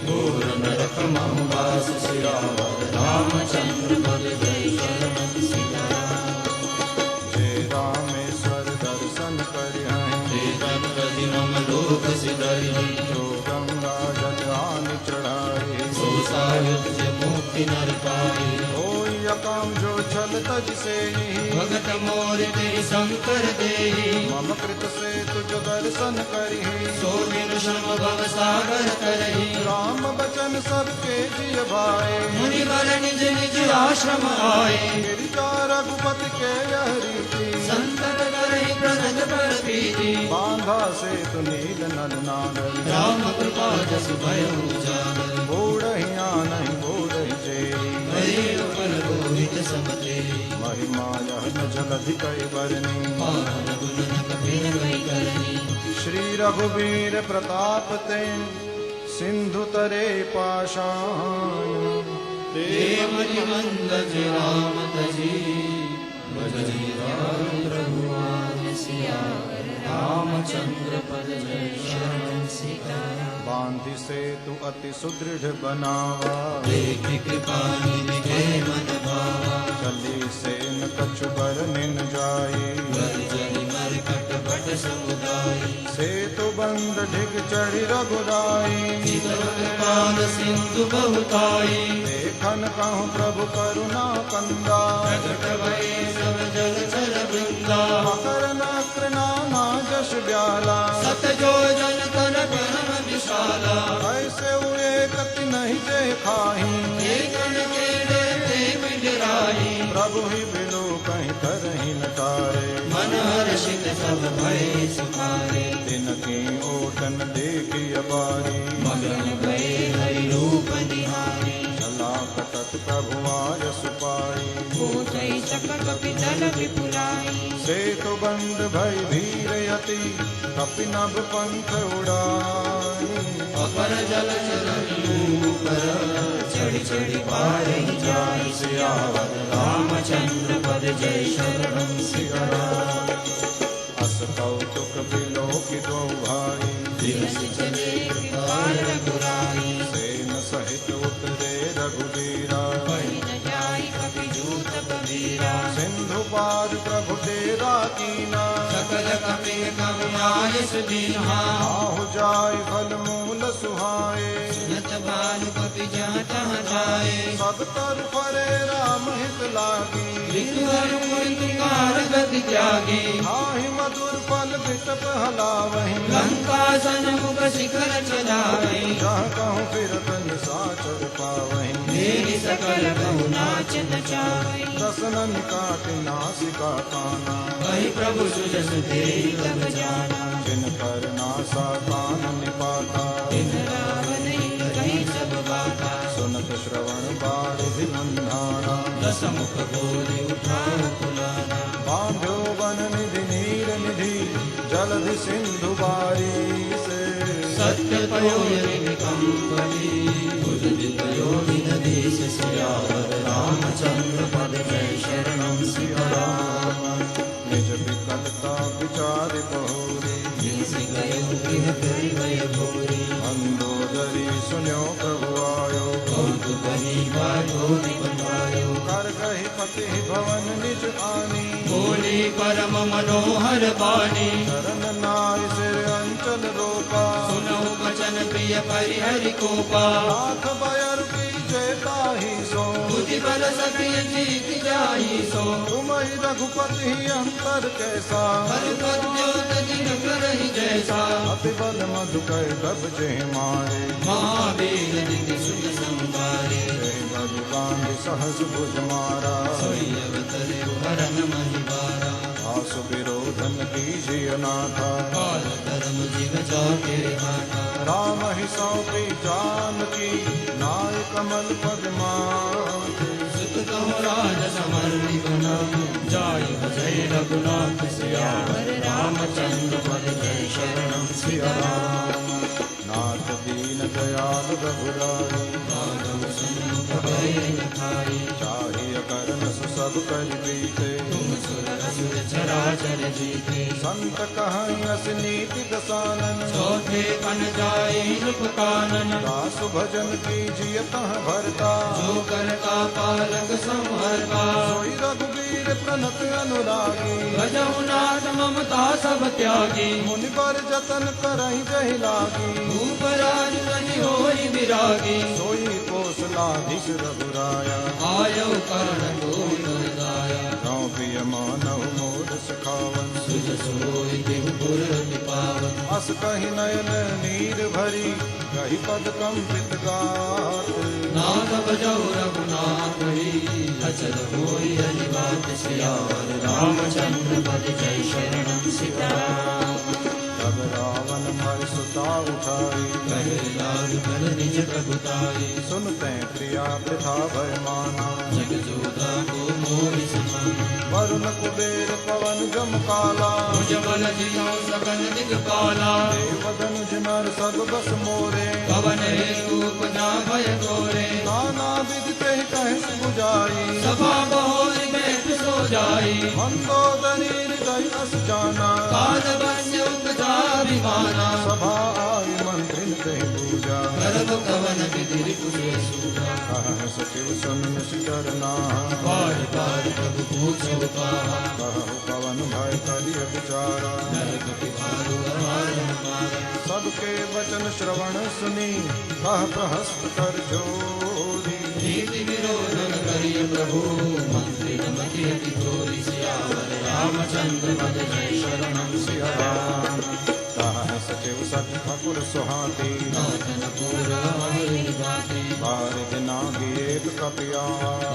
घोर नरक मम वास। सियावर रामचंद्र पद जय शरण सीताराम। जय रामेश्वर दर्शन करिहहि। हे तत्पति मम लोक सिधरिहि। जो गंगा जल आनि चढ़ाई। सो सायुज्य मुक्ति नर पाई। होई अकाम जो छल तज सेहि। भगत मोर तेहि शंकर देहि। मम कृत से तुझ दर्शन करिहि। सो बिनु श्रम भव सागर तरहि। राम बचन सबके जिय भाए। मुनिवर निज निज आश्रम आए। गिरिजा रघुपति के यह रीति। संतत करहि प्रगट पर प्रीति। बांध था सेतु नील नल नागर राम कृपा जसु भयो उजागर बूढ़िया नहीं बूढ़ जेरी हरे पल गोहित सब तेरी महिमा यह न जलधि कई बरनी पावन गुण न कबीर वै करनी श्री रघुवीर प्रताप ते सिंधु तरे पाषाण देव मंद राम तजी भजनी राम रघुनाथ सियावर रामचंद्र पद जय शरण सीताराम बांधि सेतु अति सुदृढ़ बनावा देख कृपा निधि मन भावा चली से न कछु बर निन जाई बर जनि मर कट बट समुदाय सेतु बंद ढिग चढ़ी रघुराई चितर कृपाल सिंधु बहुताई देखन कहूँ प्रभु करुणा कंदा प्रगट भय सब जल चर वृंदा मकर नक्र नाना जश ब्याला सत जो जन कर परम विशाला ऐसे हुए कति नहीं जे खाही एकन के डरते बिडराई प्रभु ही बिलो कहीं करही न तारे मन हर्षित सब भय सुखारे दिन की ओटन देखी अबारी मगन भय हरि रूप निहारी चला कटक प्रभु आय सुपाई भूतै चकट पितल विपुलाई सेतु बंद भय धीर यति कपि नभ पंथ उड़ाई अपर जल चरण पर चढ़ी चढ़ी पार ही जाय सियावर रामचंद्र पद जय शरणम सियाराम अस कौतुक बिलो की दो भाई दिवस चले कृपाल रघुराई सेन सहित उतरे रघुवीरा कहि न जाय कपि जूत कबीरा सिंधु पार प्रभु तेरा कीना सकल कपि कमयाय सुदीन्हा आहु जाय फल मूल सुहाए सुनत बाल कपि जहाँ तहाँ जाए सब तर फरे राम हित लागी विद्वर मुनिकार गति त्यागी हाहि मधुर फल विटप हलावहि लंका सन्मुख शिखर चलावे जहाँ कहूँ फिरत निसाचर पावहि मेरी सकल कहु नाच नचावे दसनन काटि नासिका काना वही प्रभु सुजस देहि तब जाना जिन कर नासा कान निपाता दिन रावण कही सब बाता सुनत श्रवण बारिधि नंदाना दस मुख बोले उठाओ कुलाना बांधो वन निधि नीर निधि जलधि सिंधु बारी से सत्य पयो कंपनी उदित पयो देश सियावर रामचंद्र पद जय शरणम सियाराम निज विकलता विचार बहुरी जिनसे गयो गृह करि भय भोरी मंदोदरी सुन्यो प्रभु आयो कौतु बही बाधोरी बनवायो कर गहि पति भवन निज आनी बोली परम मनोहर बानी शरण नाय सिर अंचल रोका सुनहु वचन प्रिय परिहरि कोपा लाख बयर की जेता ही सो बुद्धि बल सखी जीत जाई सो तुम ही रघुपति अंतर कैसा हर पद्योत दिन करहि जैसा अति बल मधु कै कब जे मारे महावीर दिति सुख संवारे जय भगवान सहस भुज मारा सोई अवतरे हरन महिवारा आसु विरोधन कीजिए नाथा काल कर्म जीव जाके हाथा राम ही सौंपी जानकी नाय कमल पद माथे सुत कहु राज समर्णि गुना जाय भजय रघुनाथ सियावर रामचंद्र पद जय शरणम सियाराम नाथ दीन दयाल रघुराई माधव सन्मुख भय न खाई चाहिए करन सब कर बीते तुम सुर असुर चराचर जीते संत कहाई अस नीति दसानन चौथे कन जाए रूप कानन दासु भजन कीजिए तह भरता जो करता पालक संहरता सोई रघुवीर प्रणत अनुरागी भजहु नाथ ममता सब त्यागी मुनि पर जतन करहि जहि लागी भूप राज तनि होई विरागी सोई कोसलाधीश रघुराया आयो कर्ण गोई दुर्गाया नौ प्रिय मानव मोद सखावन सुज सोई देहु पुर पावन अस कहि नयन नीर भरी कहि पद कंपित गात नाथ बजौ रघुनाथ ही अचल होई हरि बात सियावर रामचंद्र पद जय शरणम सीताराम तब रावण भय सुता उठाई, करे लाल बल निज प्रभुताई। सुनते प्रिया वृथा भय माना, जग जोधा को मोहि समाना। वरुण कुबेर पवन जम काला, भुज बल जियो सकल दिगपाला। देवदन नर सब बस मोरे, पवन हेतु उपजा भय तोरे। नाना विधि कहि कहि बुझाई, सभा बहोरी बैठ सो जाई। मंदोदरी हृदय अस जाना, काल वन्य उपजा विमाना। सभा आई मंत्रिन कहि पूजा, गर्भ कवन विधि रिपुर सूजा। कह सचिव सुन निशिचरना, बार बार प्रभु पूछो कहा। कहु पवन भय करिय विचारा, नरक पिबारु अमारण मारा। सबके वचन श्रवण सुनी, कह प्रहस्त कर जोरी। नीति विरोधन करिय प्रभु, मंत्री मति अति थोरी। सियावर रामचंद्र पद जय शरणम सिया राम। कह सचिव सखी ठकुर सुहाती, नाथन पूर हरि गाती। बारिक नागी एक कपिया,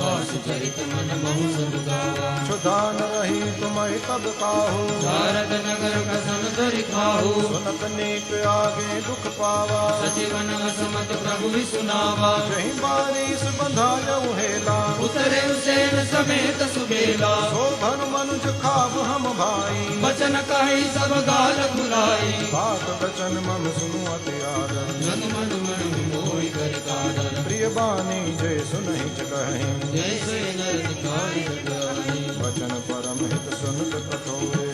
वासु चरित मन महु सब गावा। क्षुधा न रही तुम्हें तब काहू, भारत नगर कसन धरि खाहू। सुनत नीक आगे दुख पावा, सचिवन असमत प्रभु भी सुनावा। जही बारिश बंधायऊ हेला, उतरे उसेन समेत सुबेला। सो धन मनुज खाब हम भाई, बचन कहि सब गाल खुलाई। बात बचन मम सुनु अति आदर, जन मन मन मोहि कर कादर। प्रिय बानी जय सुनहि कहीं, जैसे नर दिखाई जगाई। वचन परम हित सुनत कठोरे,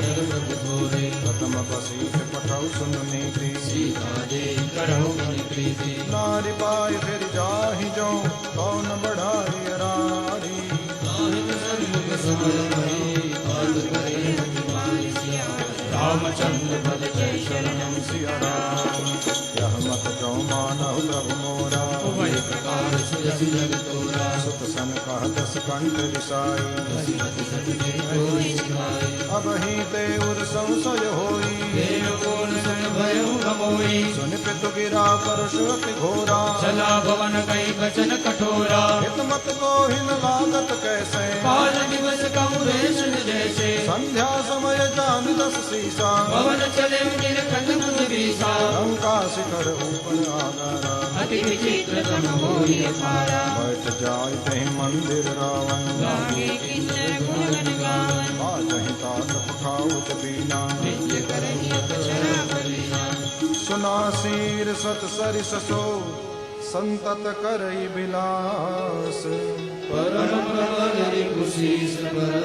नर प्रभु थोरे। प्रथम बसीठ पठौ सुन नीति, सीता दे करहु मनि प्रीति। नारी पाय फिर जाहि जो, कौन बढ़ाई रारी। नाहित सन्मुख समर भई, काल करे हठि मारी। सियावर रामचंद्र पद जय शरणम सिया राम, यह मत जो मानहु प्रभु मोरा, उभय प्रकार सुजसि जग तोरा। सुत सन कह दस कंठ रिसाई, दशरथ सति के कोई सिखाई। अब ही ते उर संशय होई, देव कोन सन भयउ गमोई। सुन पितु गिरा परुष अति घोरा, चला भवन कई बचन कठोरा। हित मत को हिन लागत कैसे, काल दिवस कहु रेशन जैसे। संध्या समय जान दस सीसा, भवन चले निरखंड मुझ बीसा। लंका शिखर ऊपर आगारा, अति विचित्र तम होई अपारा। बैठ जाय तहि मंदिर रावण, गागे किंचन गुणगण गावन। बाजहि तात पखाउत बीना, नित्य करहि अक्षरा करीना। सुना शीर सत सरिस सो, संतत करई बिलास। परम प्रबल रिपुशीष बर,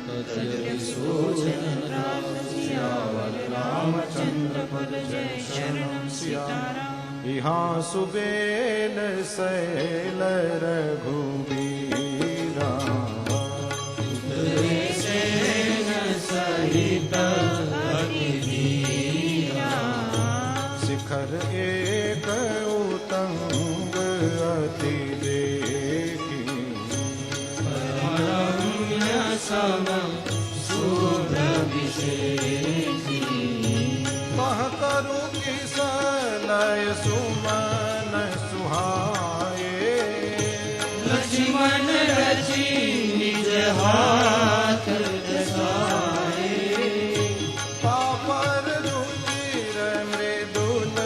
तजरि सोचन राम। सियावर रामचंद्र पद जय शरणम सीताराम। यहाँ सुबेल सैल रघुबीरा, सेन सहित अति वीरा। शिखर एक उतंग अति देखी, रम्य सम सुरभिषेकी। कह करु किसलय सुमन सुहाए, लक्ष्मण रचि निज हाथ दसाए। पापर रुचिर मृदुल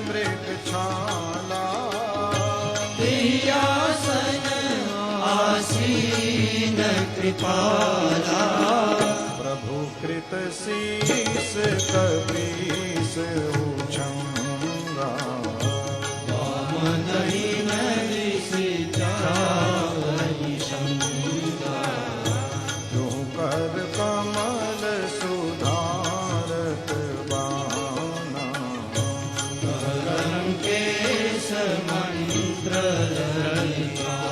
मृग छाला, प्रियासन आसीन कृपाला। प्रभु कृत शीस कपीस उछंगा, वामदहिन विसिचावहि शंगा। तू कर कमल सुधारत बाना, करम केश मंत्र ललिताना।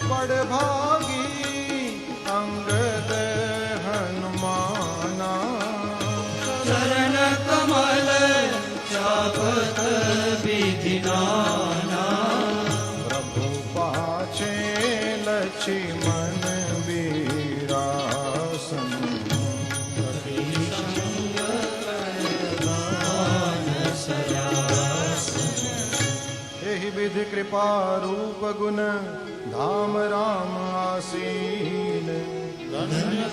बड़ भागी अंगद हनुमाना, चरण कमल चापत विधि नाना। प्रभु पाछे लक्ष्मण वीरासन, एहि विधि कृपा रूप गुण, धाम राम आसीन। धन्य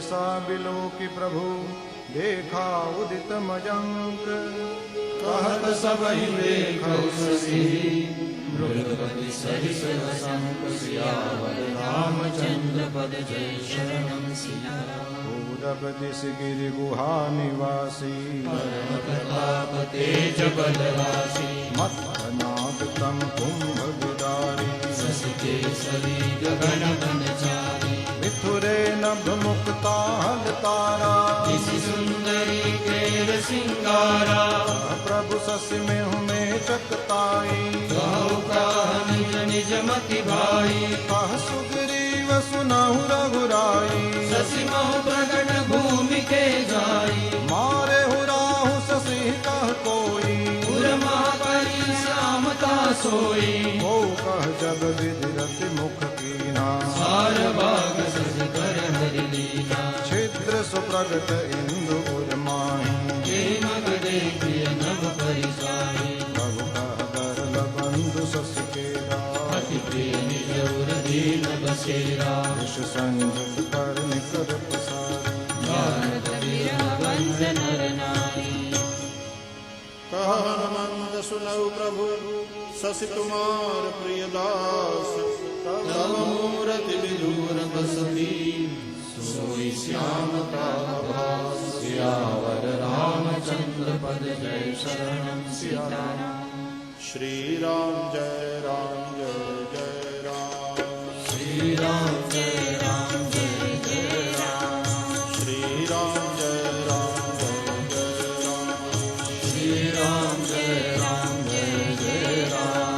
सहसा बिलोकि प्रभु देखा उदित मयंक। कहत सबहि देखौ शशि मृगपति सरिस शंख सियावर रामचंद्र पद जय शरणं सियाराम। पूरब दिश गिरि गुहा निवासी परम प्रताप तेज बलराशि मत्थनाद तम कुंभ विदारी। शशि केसरी गगन बनचारी मिथुरे नभ मुक्ता हल तारा। किसी सुंदरी केर सिंगारा प्रभु शशि में में चकताई। कहु काह निज निज मति भाई कह सुग्रीव सुनहु रघुराई। शशि महु प्रगट भूमि के जाई मारे हुराहु शशि कह कोई। पुर महापरि श्यामता सोई को कह जब विधिरति मुख कीना। सार बाग सज कर हरि लीला छिद्र सुप्रगट इंदु उर्माही। के मग देखिय नभ परिसाही प्रभु कह बरल बंधु शशि केरा। अति प्रिय निज उर दीन बसेरा विष संयुत कर निकर प्रसारी। भारत विरह बंद नर नारी। कहन मंद सुनऊ प्रभु शशि कुमार प्रिय दास। तब मूरति विदूर बसती सोई श्याम का भास। सियावर रामचंद्र पद जय शरणं सीताराम। श्री राम जय राम जय जय राम। श्री राम जय राम जय जय राम। श्री राम जय राम जय जय राम। श्री राम जय राम जय जय राम।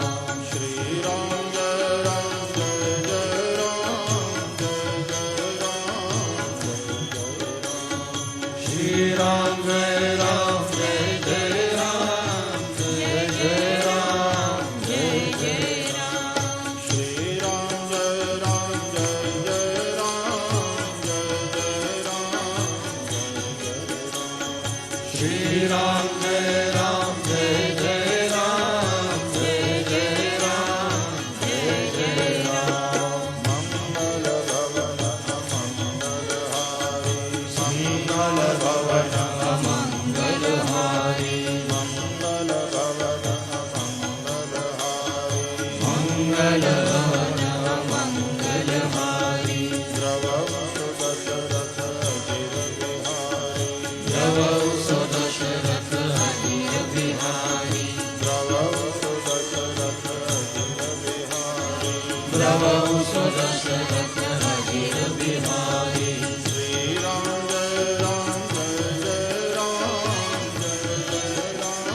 श्री राम जय राम जय जय राम जय जय राम जय जय राम। श्री राम जय राम जय जय राम जय जय राम जय जय राम। श्री राम जय राम जय जय राम जय जय राम जय जय राम। श्री राम जय राम जय जय राम जय जय राम जय जय राम। मंगल भवन मंगलहारी। मंगल भवन मंगलहारी मंगल भवन मंगलहारी। मंगल भवन मंगलहारी। द्रवं सुदशरथ अजिर बिहारी। द्रवौ सुदशरथ अजिर बिहारी। द्रवं सुदशरथ अजिर बिहारी। द्रवौ सुदशरथ अजिर बिहारी। श्री राम जय राम जय जय राम जय जय राम।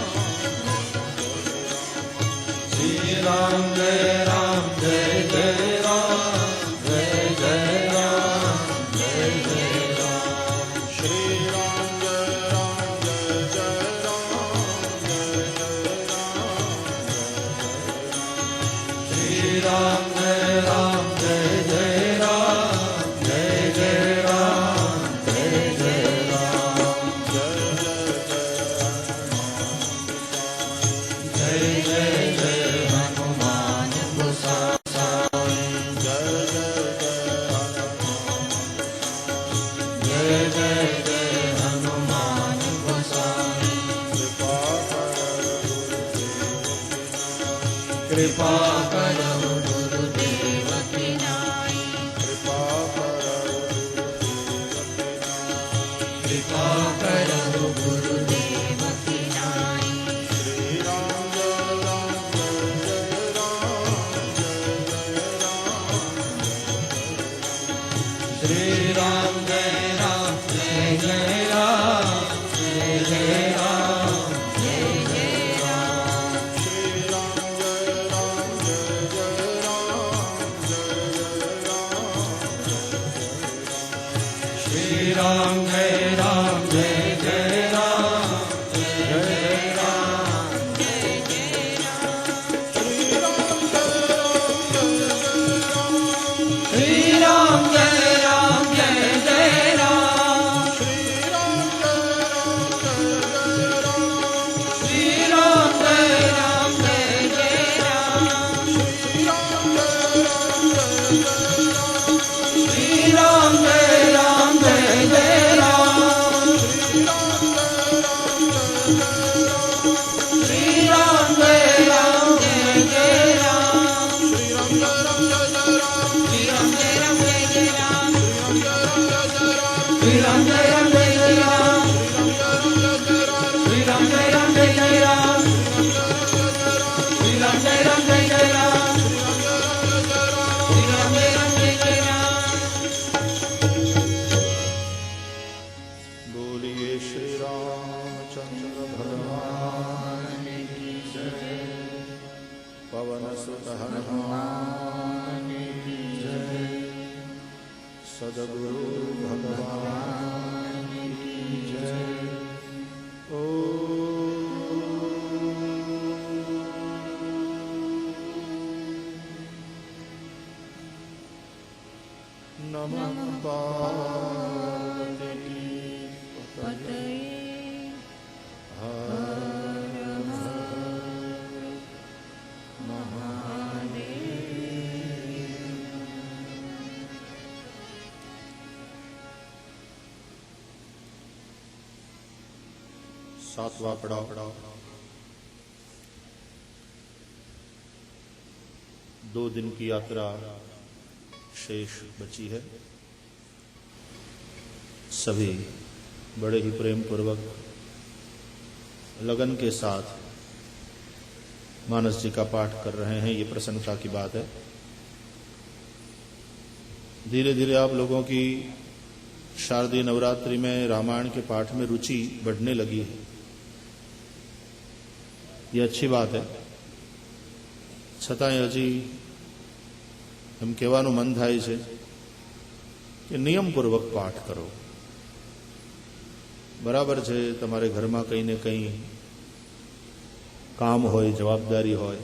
श्री राम जय राम जय जय राम जय जय राम जय जय राम। श्री राम जय राम जय जय राम जय जय राम। श्री राम जय राम जय जय राम जय जय राम जय जय राम। जय जय जय जय जय हनुमान गोसाई। जय जय जय जय जय हनुमान गोसाई। कृपा कर कृपा करहु गुरुदेव की नाई। कृपा कर कृपा करहु गुरुदेव की नाई। श्री राम जय राम जय जय राम जय जय राम। श्री राम जय राम जय जय राम जय जय राम जय जय राम। श्री राम जय राम जय जय राम जय जय राम। श्री राम जय राम जय जय राम जय जय राम जय जय राम। श्री राम जय राम जय जय राम। श्री राम जय राम जय जय राम। श्री राम जय राम जय जय रामचंद्र भगवान की जय। पवन सुत हनुमान की जय। सद्गुरु भगवान की जय। नमः पार्वती पतये हर सातवां पड़ाव 2 दिन की यात्रा शेष बची है। सभी बड़े ही प्रेम पूर्वक लगन के साथ मानस जी का पाठ कर रहे हैं, ये प्रसन्नता की बात है। धीरे धीरे आप लोगों की शारदीय नवरात्रि में रामायण के पाठ में रुचि बढ़ने लगी है, ये अच्छी बात है। છતાંય હજી એમ કહેવાનું મન થાય છે કે નિયમપૂર્વક પાઠ કરો। બરાબર છે, તમારે ઘરમાં કંઈ ને કંઈ કામ હોય, જવાબદારી હોય,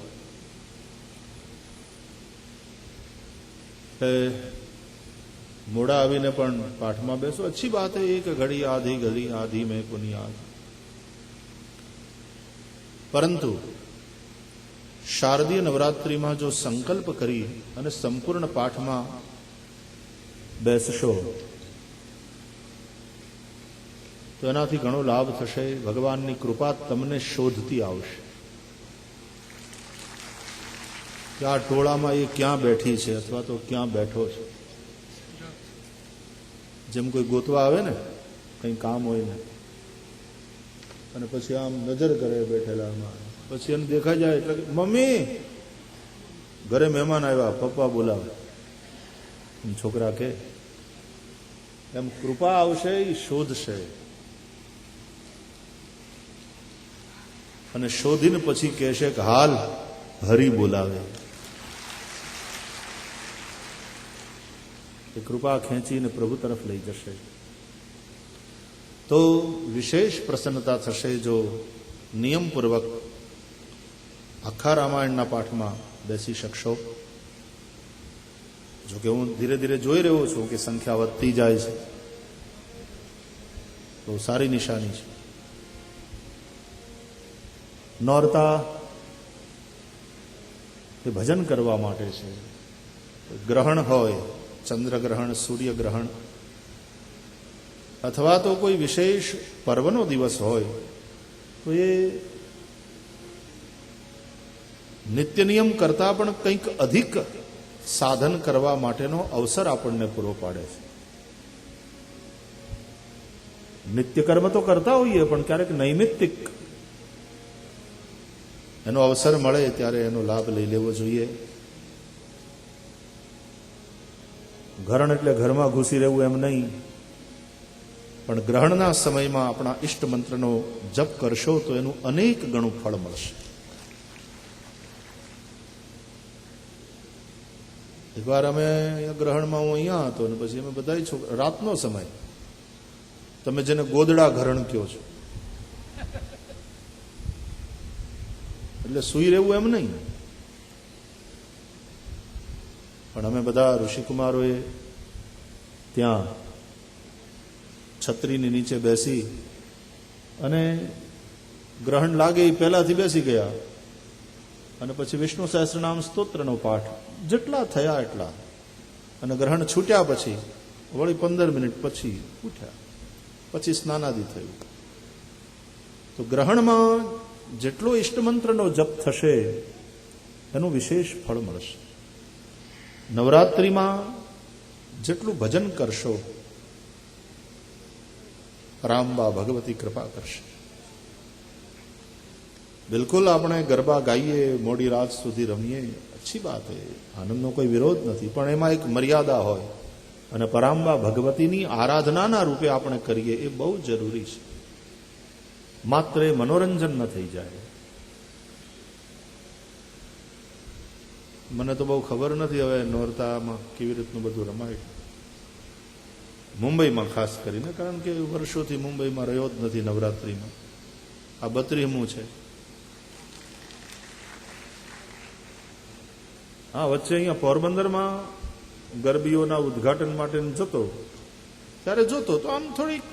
મોડા આવીને પણ પાઠમાં બેસો, अच्छी बात है। एक घड़ी आधी घड़ी आधी में पुनियाद। परंतु शारदीय नवरात्रि में जो संकल्प करी અને સંપૂર્ણ પાઠમાં બેસશો તો એનાથી ઘણો લાભ થશે। ભગવાનની કૃપા તમને શોધતી આવશે કે આ ટોળામાં એ ક્યાં બેઠી છે અથવા તો ક્યાં બેઠો છે। જેમ કોઈ ગોતવા આવે ને, કંઈ કામ હોય ને, અને પછી આમ નજર કરે બેઠેલામાં, પછી એને દેખાઈ જાય એટલે મમ્મી ઘરે મહેમાન આવ્યા, પપ્પા બોલાવે, છોકરા કે એમ કૃપા આવશે, એ શોધશે અને શોધીને પછી કહેશે કે હાલ હરી બોલાવે। એ કૃપા ખેંચીને પ્રભુ તરફ લઈ જશે તો વિશેષ પ્રસન્નતા થશે જો નિયમપૂર્વક આખા રામાયણના પાઠમાં બેસી શકશો। જો કે હું ધીરે ધીરે જોઈ રહ્યો છું કે સંખ્યા વધતી જાય છે, તો સારી નિશાની છે। નોરતા એ ભજન કરવા માટે છે। ગ્રહણ હોય, ચંદ્રગ્રહણ, સૂર્યગ્રહણ, અથવા તો કોઈ વિશેષ પર્વનો દિવસ હોય તો એ નિત્ય નિયમ કરતા પણ કંઈક અધિક સાધન કરવા માટેનો અવસર આપણને પૂરો પાડે છે। નિત્ય કર્મ તો કરતા હોઈએ પણ ક્યારેક નૈમિત્તિક એનો અવસર મળે ત્યારે એનો લાભ લઈ લેવો જોઈએ। ગ્રહણ એટલે ઘરમાં ઘૂસી રહેવું એમ નહીં, પણ ગ્રહણના સમયમાં આપણા ઇષ્ટ મંત્રનો જપ કરશો તો એનું અનેક ગણું ફળ મળશે। એકવાર અમે ગ્રહણમાં, હું અહીંયા હતો ને પછી અમે બધા છોકરા, રાતનો સમય, તમે જેને ગોદડા ગ્રહણ કહો છો, એટલે સૂઈ રહેવું એમ નહીં, પણ અમે બધા ઋષિકુમારોએ ત્યાં છત્રીની નીચે બેસી અને ગ્રહણ લાગે એ પહેલાથી બેસી ગયા અને પછી વિષ્ણુ સહસ્રનામ સ્તોત્રનો પાઠ જેટલા થયા એટલા, અને ગ્રહણ છૂટ્યા પછી વળી 15 મિનિટ પછી ઉઠ્યા, પછી સ્નાનાદિ થયું। તો ગ્રહણમાં જેટલો ઇષ્ટમંત્રનો જપ થશે એનું વિશેષ ફળ મળશે। નવરાત્રિમાં જેટલું ભજન કરશો રામબા ભગવતી કૃપા કરશે। બિલકુલ આપણે ગરબા ગાઈએ, મોડી રાત સુધી રમીએ, अच्छी बात है, આનંદનો કોઈ વિરોધ નથી, પણ એમાં એક મર્યાદા હોય અને પરાંબા ભગવતીની આરાધનાના રૂપે આપણે કરીએ એ બહુ જરૂરી છે। માત્ર એ મનોરંજન ન થઈ જાય. મને તો બહુ ખબર નથી હવે નોરતામાં કેવી રીતનું બધું રમાય, મુંબઈમાં ખાસ કરીને, કારણ કે વર્ષોથી મુંબઈમાં રહ્યો જ નથી નવરાત્રિમાં. આ 32મું છે. હા, વચ્ચે અહીંયા પોરબંદરમાં ગરબીઓના ઉદ્ઘાટન માટે જતો, ત્યારે જોતો તો આમ થોડીક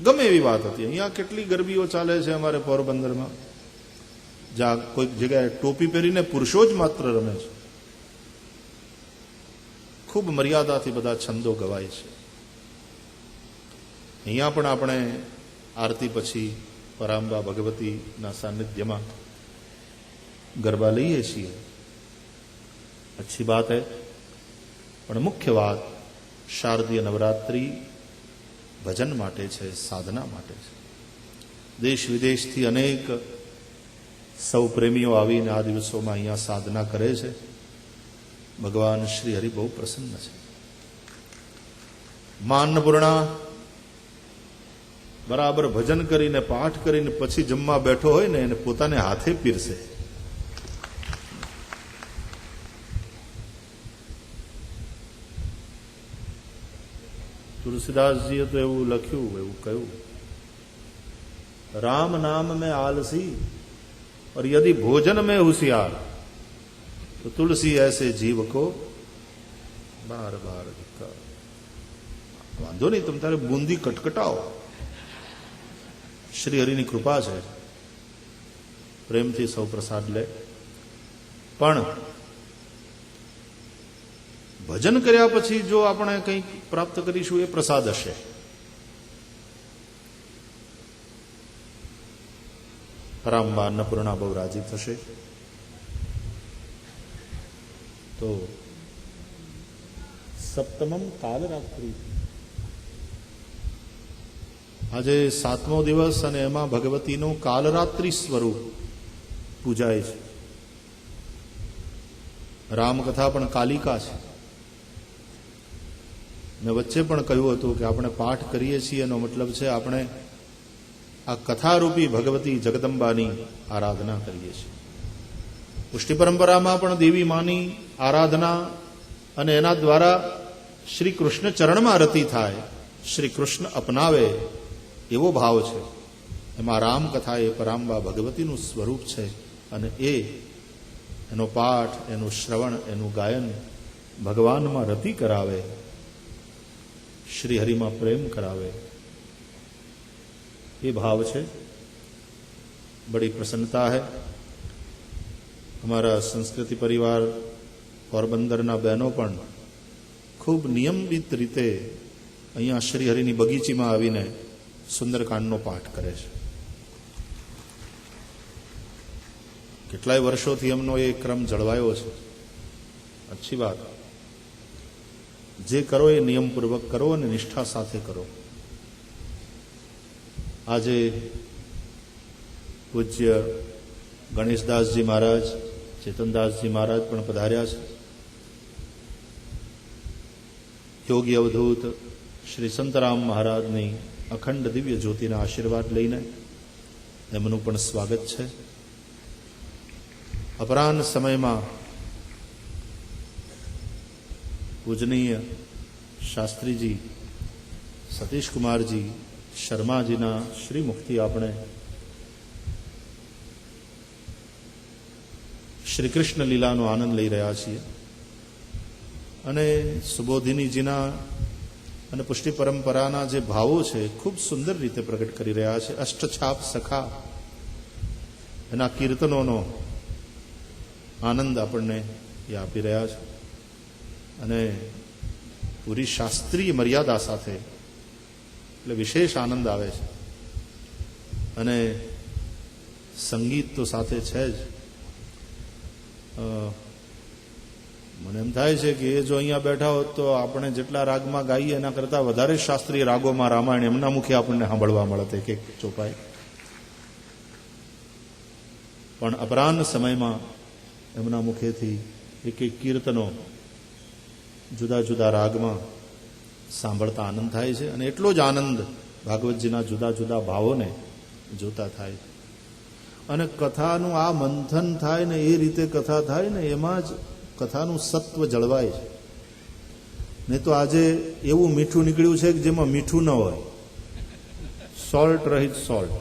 ગમે એવી વાત હતી. અહીંયા કેટલી ગરબીઓ ચાલે છે અમારે પોરબંદરમાં, જ્યાં કોઈક જગ્યાએ ટોપી પહેરીને પુરુષો જ માત્ર રમે છે. ખૂબ મર્યાદાથી બધા છંદો ગવાય છે. અહીંયા પણ આપણે આરતી પછી પરાંબા ભગવતીના સાનિધ્યમાં ગરબા લઈએ છીએ. અચ્છી બાત હૈ, પણ મુખ્ય વાત શારદીય નવરાત્રિ ભજન માટે છે, સાધના માટે છે. દેશ વિદેશથી અનેક સૌ પ્રેમીઓ આવીને આ દિવસોમાં અહીંયા સાધના કરે છે. ભગવાન શ્રી હરિ બહુ પ્રસન્ન છે. મા અન્નપૂર્ણા બરાબર ભજન કરીને પાઠ કરીને પછી જમવા બેઠો હોય ને એને પોતાને હાથે પીરસે. તુલસીદાસજીએ તો એવું લખ્યું, એવું કહ્યું, રામ નામ में आलसी और यदि भोजन में होशियार तो तुलसी ऐसे जीव को बार बार धिक्कार. વાંધો નહીં, તમે તારે બુંદી કટકટાવો, શ્રી હરિની કૃપા છે, પ્રેમથી સૌ પ્રસાદ લે. પણ ભજન કર્યા પછી જો આપણે કંઈક પ્રાપ્ત કરીશું એ પ્રસાદ હશે. પરાંબા અન્નપૂર્ણા બહુ રાજી થશે. તો સપ્તમમ કાલરાત્રિ, આજે 7મો દિવસ અને એમાં ભગવતીનું કાલરાત્રિ સ્વરૂપ પૂજાય છે. રામકથા પણ કાલિકા છે. મેં વચ્ચે પણ કહ્યું હતું કે આપણે પાઠ કરીએ છીએ એનો મતલબ છે આપણે આ કથારૂપી ભગવતી જગદંબાની આરાધના કરીએ છીએ. પુષ્ટિ પરંપરામાં પણ દેવી માની આરાધના અને એના દ્વારા શ્રી કૃષ્ણ ચરણમાં રતિ થાય, શ્રી કૃષ્ણ અપનાવે એવો ભાવ છે. એમાં રામકથા એ પરાંબા ભગવતીનું સ્વરૂપ છે અને એનો પાઠ, એનું શ્રવણ, એનું ગાયન ભગવાનમાં રતિ કરાવે, શ્રી હરિમાં પ્રેમ કરાવે, એ ભાવ છે. બડી પ્રસન્નતા है. हमारा संस्कृति परिवार પોરબંદરના બહેનો પણ ખૂબ નિયમિત રીતે અહીંયા શ્રી હરિની બગીચીમાં આવીને સુંદરકાંડનો પાઠ કરે છે. કેટલાય વર્ષોથી એમનો એ ક્રમ જળવાયો છે. અચ્છી વાત. જે કરો એ નિયમપૂર્વક કરો અને નિષ્ઠા સાથે કરો. આજે પૂજ્ય ગણેશદાસજી મહારાજ, ચેતનદાસજી મહારાજ પણ પધાર્યા છે. યોગી અવધૂત શ્રી સંતરામ મહારાજની અખંડ દિવ્ય જ્યોતિના આશીર્વાદ લઈને એમનું પણ સ્વાગત છે. અપરાહ્ન સમયમાં પૂજનીય શાસ્ત્રીજી સતીશકુમારજી શર્માજીના શ્રીમુખથી આપણે શ્રી કૃષ્ણ લીલાનો આનંદ લઈ રહ્યા છીએ અને સુબોધિનીજીના અને પુષ્ટિ પરંપરાના જે ભાવો છે ખૂબ સુંદર રીતે પ્રગટ કરી રહ્યા છે. અષ્ટછાપ સખા એના કીર્તનોનો આનંદ આપણને એ આપી રહ્યા છે અને પૂરી શાસ્ત્રીય મર્યાદા સાથે, એટલે વિશેષ આનંદ આવે છે. અને સંગીત તો સાથે છે જ. મને એમ થાય છે કે એ જો અહીંયા બેઠા હોત તો આપણે જેટલા રાગમાં ગાઈએ એના કરતાં વધારે શાસ્ત્રીય રાગોમાં રામાયણ એમના મુખે આપણને સાંભળવા મળે એક એક ચોપાઈ. પણ અપરાહ્ન સમયમાં એમના મુખેથી એક એક કીર્તનો જુદા જુદા રાગમાં સાંભળતા આનંદ થાય છે. અને એટલો જ આનંદ ભાગવતજીના જુદા જુદા ભાવોને જોતા થાય. અને કથાનું આ મંથન થાય ને એ રીતે કથા થાય ને એમાં જ કથાનું સત્વ જળવાય છે. નહીં તો આજે એવું મીઠું નીકળ્યું છે કે જેમાં મીઠું ન હોય, સોલ્ટ રહિત સોલ્ટ,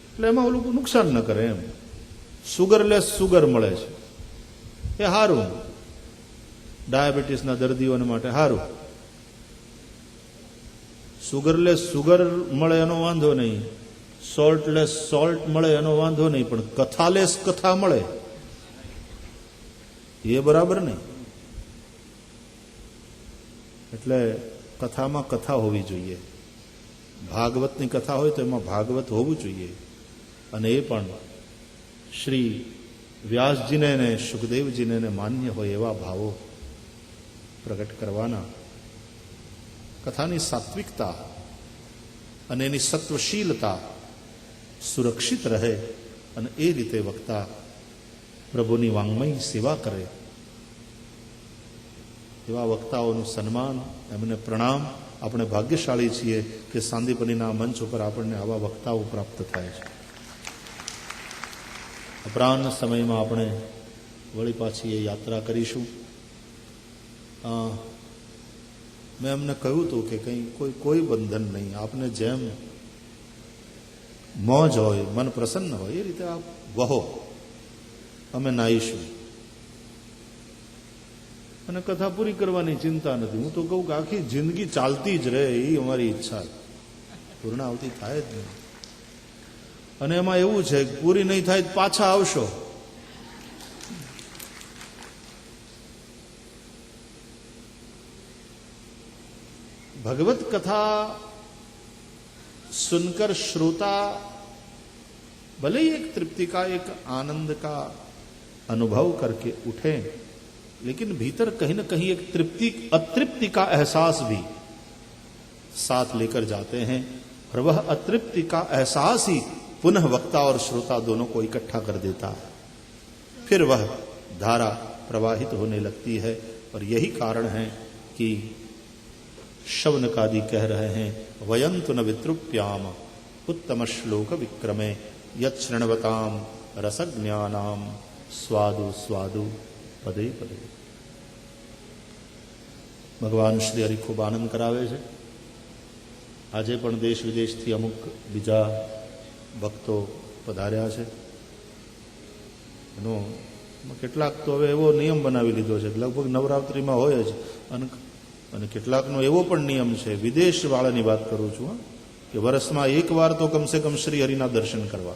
એટલે એમાં ઓલું નુકસાન ન કરે એમ. સુગરલેસ સુગર મળે છે, એ સારું, ડાયાબિટીસના દર્દીઓને માટે સારું. સુગરલેસ સુગર મળે એનો વાંધો નહીં, સોલ્ટલેસ સોલ્ટ મળે એનો વાંધો નહીં, પણ કથાલેસ કથા મળે એ બરાબર નહીં. એટલે કથામાં કથા હોવી જોઈએ. ભાગવતની કથા હોય તો એમાં ભાગવત હોવું જોઈએ. અને એ પણ શ્રી વ્યાસજીને ને સુખદેવજીને માન્ય હોય એવા ભાવો પ્રગટ કરવાના. કથાની સાત્વિકતા અને એની સત્વશીલતા સુરક્ષિત રહે અને એ રીતે વક્તા પ્રભુની વાંગ્મય સેવા કરે. એવા વક્તાઓનું સન્માન, એમને પ્રણામ. આપણે ભાગ્યશાળી છીએ કે સાંદીપનીના મંચ ઉપર આપણને આવા વક્તાઓ પ્રાપ્ત થાય છે. અપરાહ્ન સમયમાં આપણે વળી પાછી એ યાત્રા કરીશું. મેં એમને કહ્યું હતું કે કંઈ કોઈ બંધન નહીં, આપને જેમ મોજ હોય, મન પ્રસન્ન હોય એ રીતે આપ વહો, અમે નાહીશું. અને કથા પૂરી કરવાની ચિંતા નથી. હું તો કહું કે આખી જિંદગી ચાલતી જ રહે એ અમારી ઈચ્છા, પૂર્ણાવતી થાય જ નહીં. અને એમાં એવું છે કે પૂરી નહીં થાય પાછા આવશો. भगवत कथा सुनकर श्रोता भले ही एक तृप्ति का, एक आनंद का अनुभव करके उठे, लेकिन भीतर कहीं न कहीं एक अतृप्ति का एहसास भी साथ लेकर जाते हैं. और वह अतृप्ति का एहसास ही पुनः वक्ता और श्रोता दोनों को इकट्ठा कर देता है. फिर वह धारा प्रवाहित होने लगती है. और यही कारण है कि शवनकादि कह रहे हैं, वयंतु न वितृप्याम उत्तम श्लोक विक्रमे यत् शृण्वताम रसज्ञानाम स्वादु स्वादु पदे पदे. ભગવાન શ્રી હરિ ખૂબ આનંદ કરાવે છે. આજે પણ દેશ વિદેશથી અમુક બીજા ભક્તો પધાર્યા છે. એનો કેટલાક તો હવે એવો નિયમ બનાવી લીધો છે, લગભગ નવરાત્રિમાં હોય જ. અને કેટલાકનો એવો પણ નિયમ છે, વિદેશવાળાની વાત કરું છું, કે વર્ષમાં એક વાર તો કમસે કમ શ્રી હરિના દર્શન કરવા.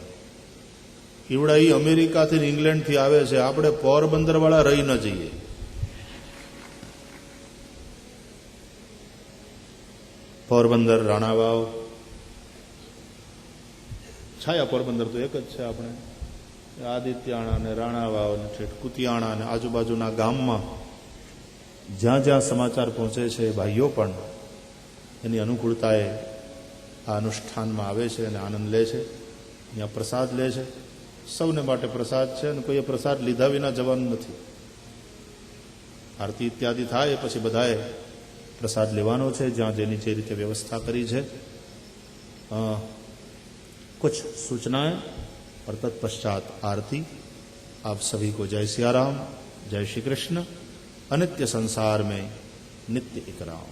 એવડા એ અમેરિકાથી ઇંગ્લેન્ડથી આવે છે, આપણે પોરબંદર વાળા રહી ન જઈએ. પોરબંદર, રાણાવાવ, છાયા પોરબંદર તો એક જ છે. આપણે આદિત્યાણા ને રાણાવાવ ને કુતિયાણા ને આજુબાજુના ગામમાં જ્યાં જ્યાં સમાચાર પહોંચે છે, ભાઈઓ પણ એની અનુકૂળતાએ આ અનુષ્ઠાનમાં આવે છે અને આનંદ લે છે. અહીંયા પ્રસાદ લે છે. સૌને માટે પ્રસાદ છે અને કોઈએ પ્રસાદ લીધા વિના જવાનું નથી. આરતી ઇત્યાદિ થાય પછી બધાએ प्रसाद लेवानो छे, जहाँ जेनी जे रीते व्यवस्था करी है. कुछ सूचनाएं और तत्पश्चात आरती. आप सभी को जय सिया राम, जय श्री कृष्ण. अनित्य संसार में नित्य इकराम.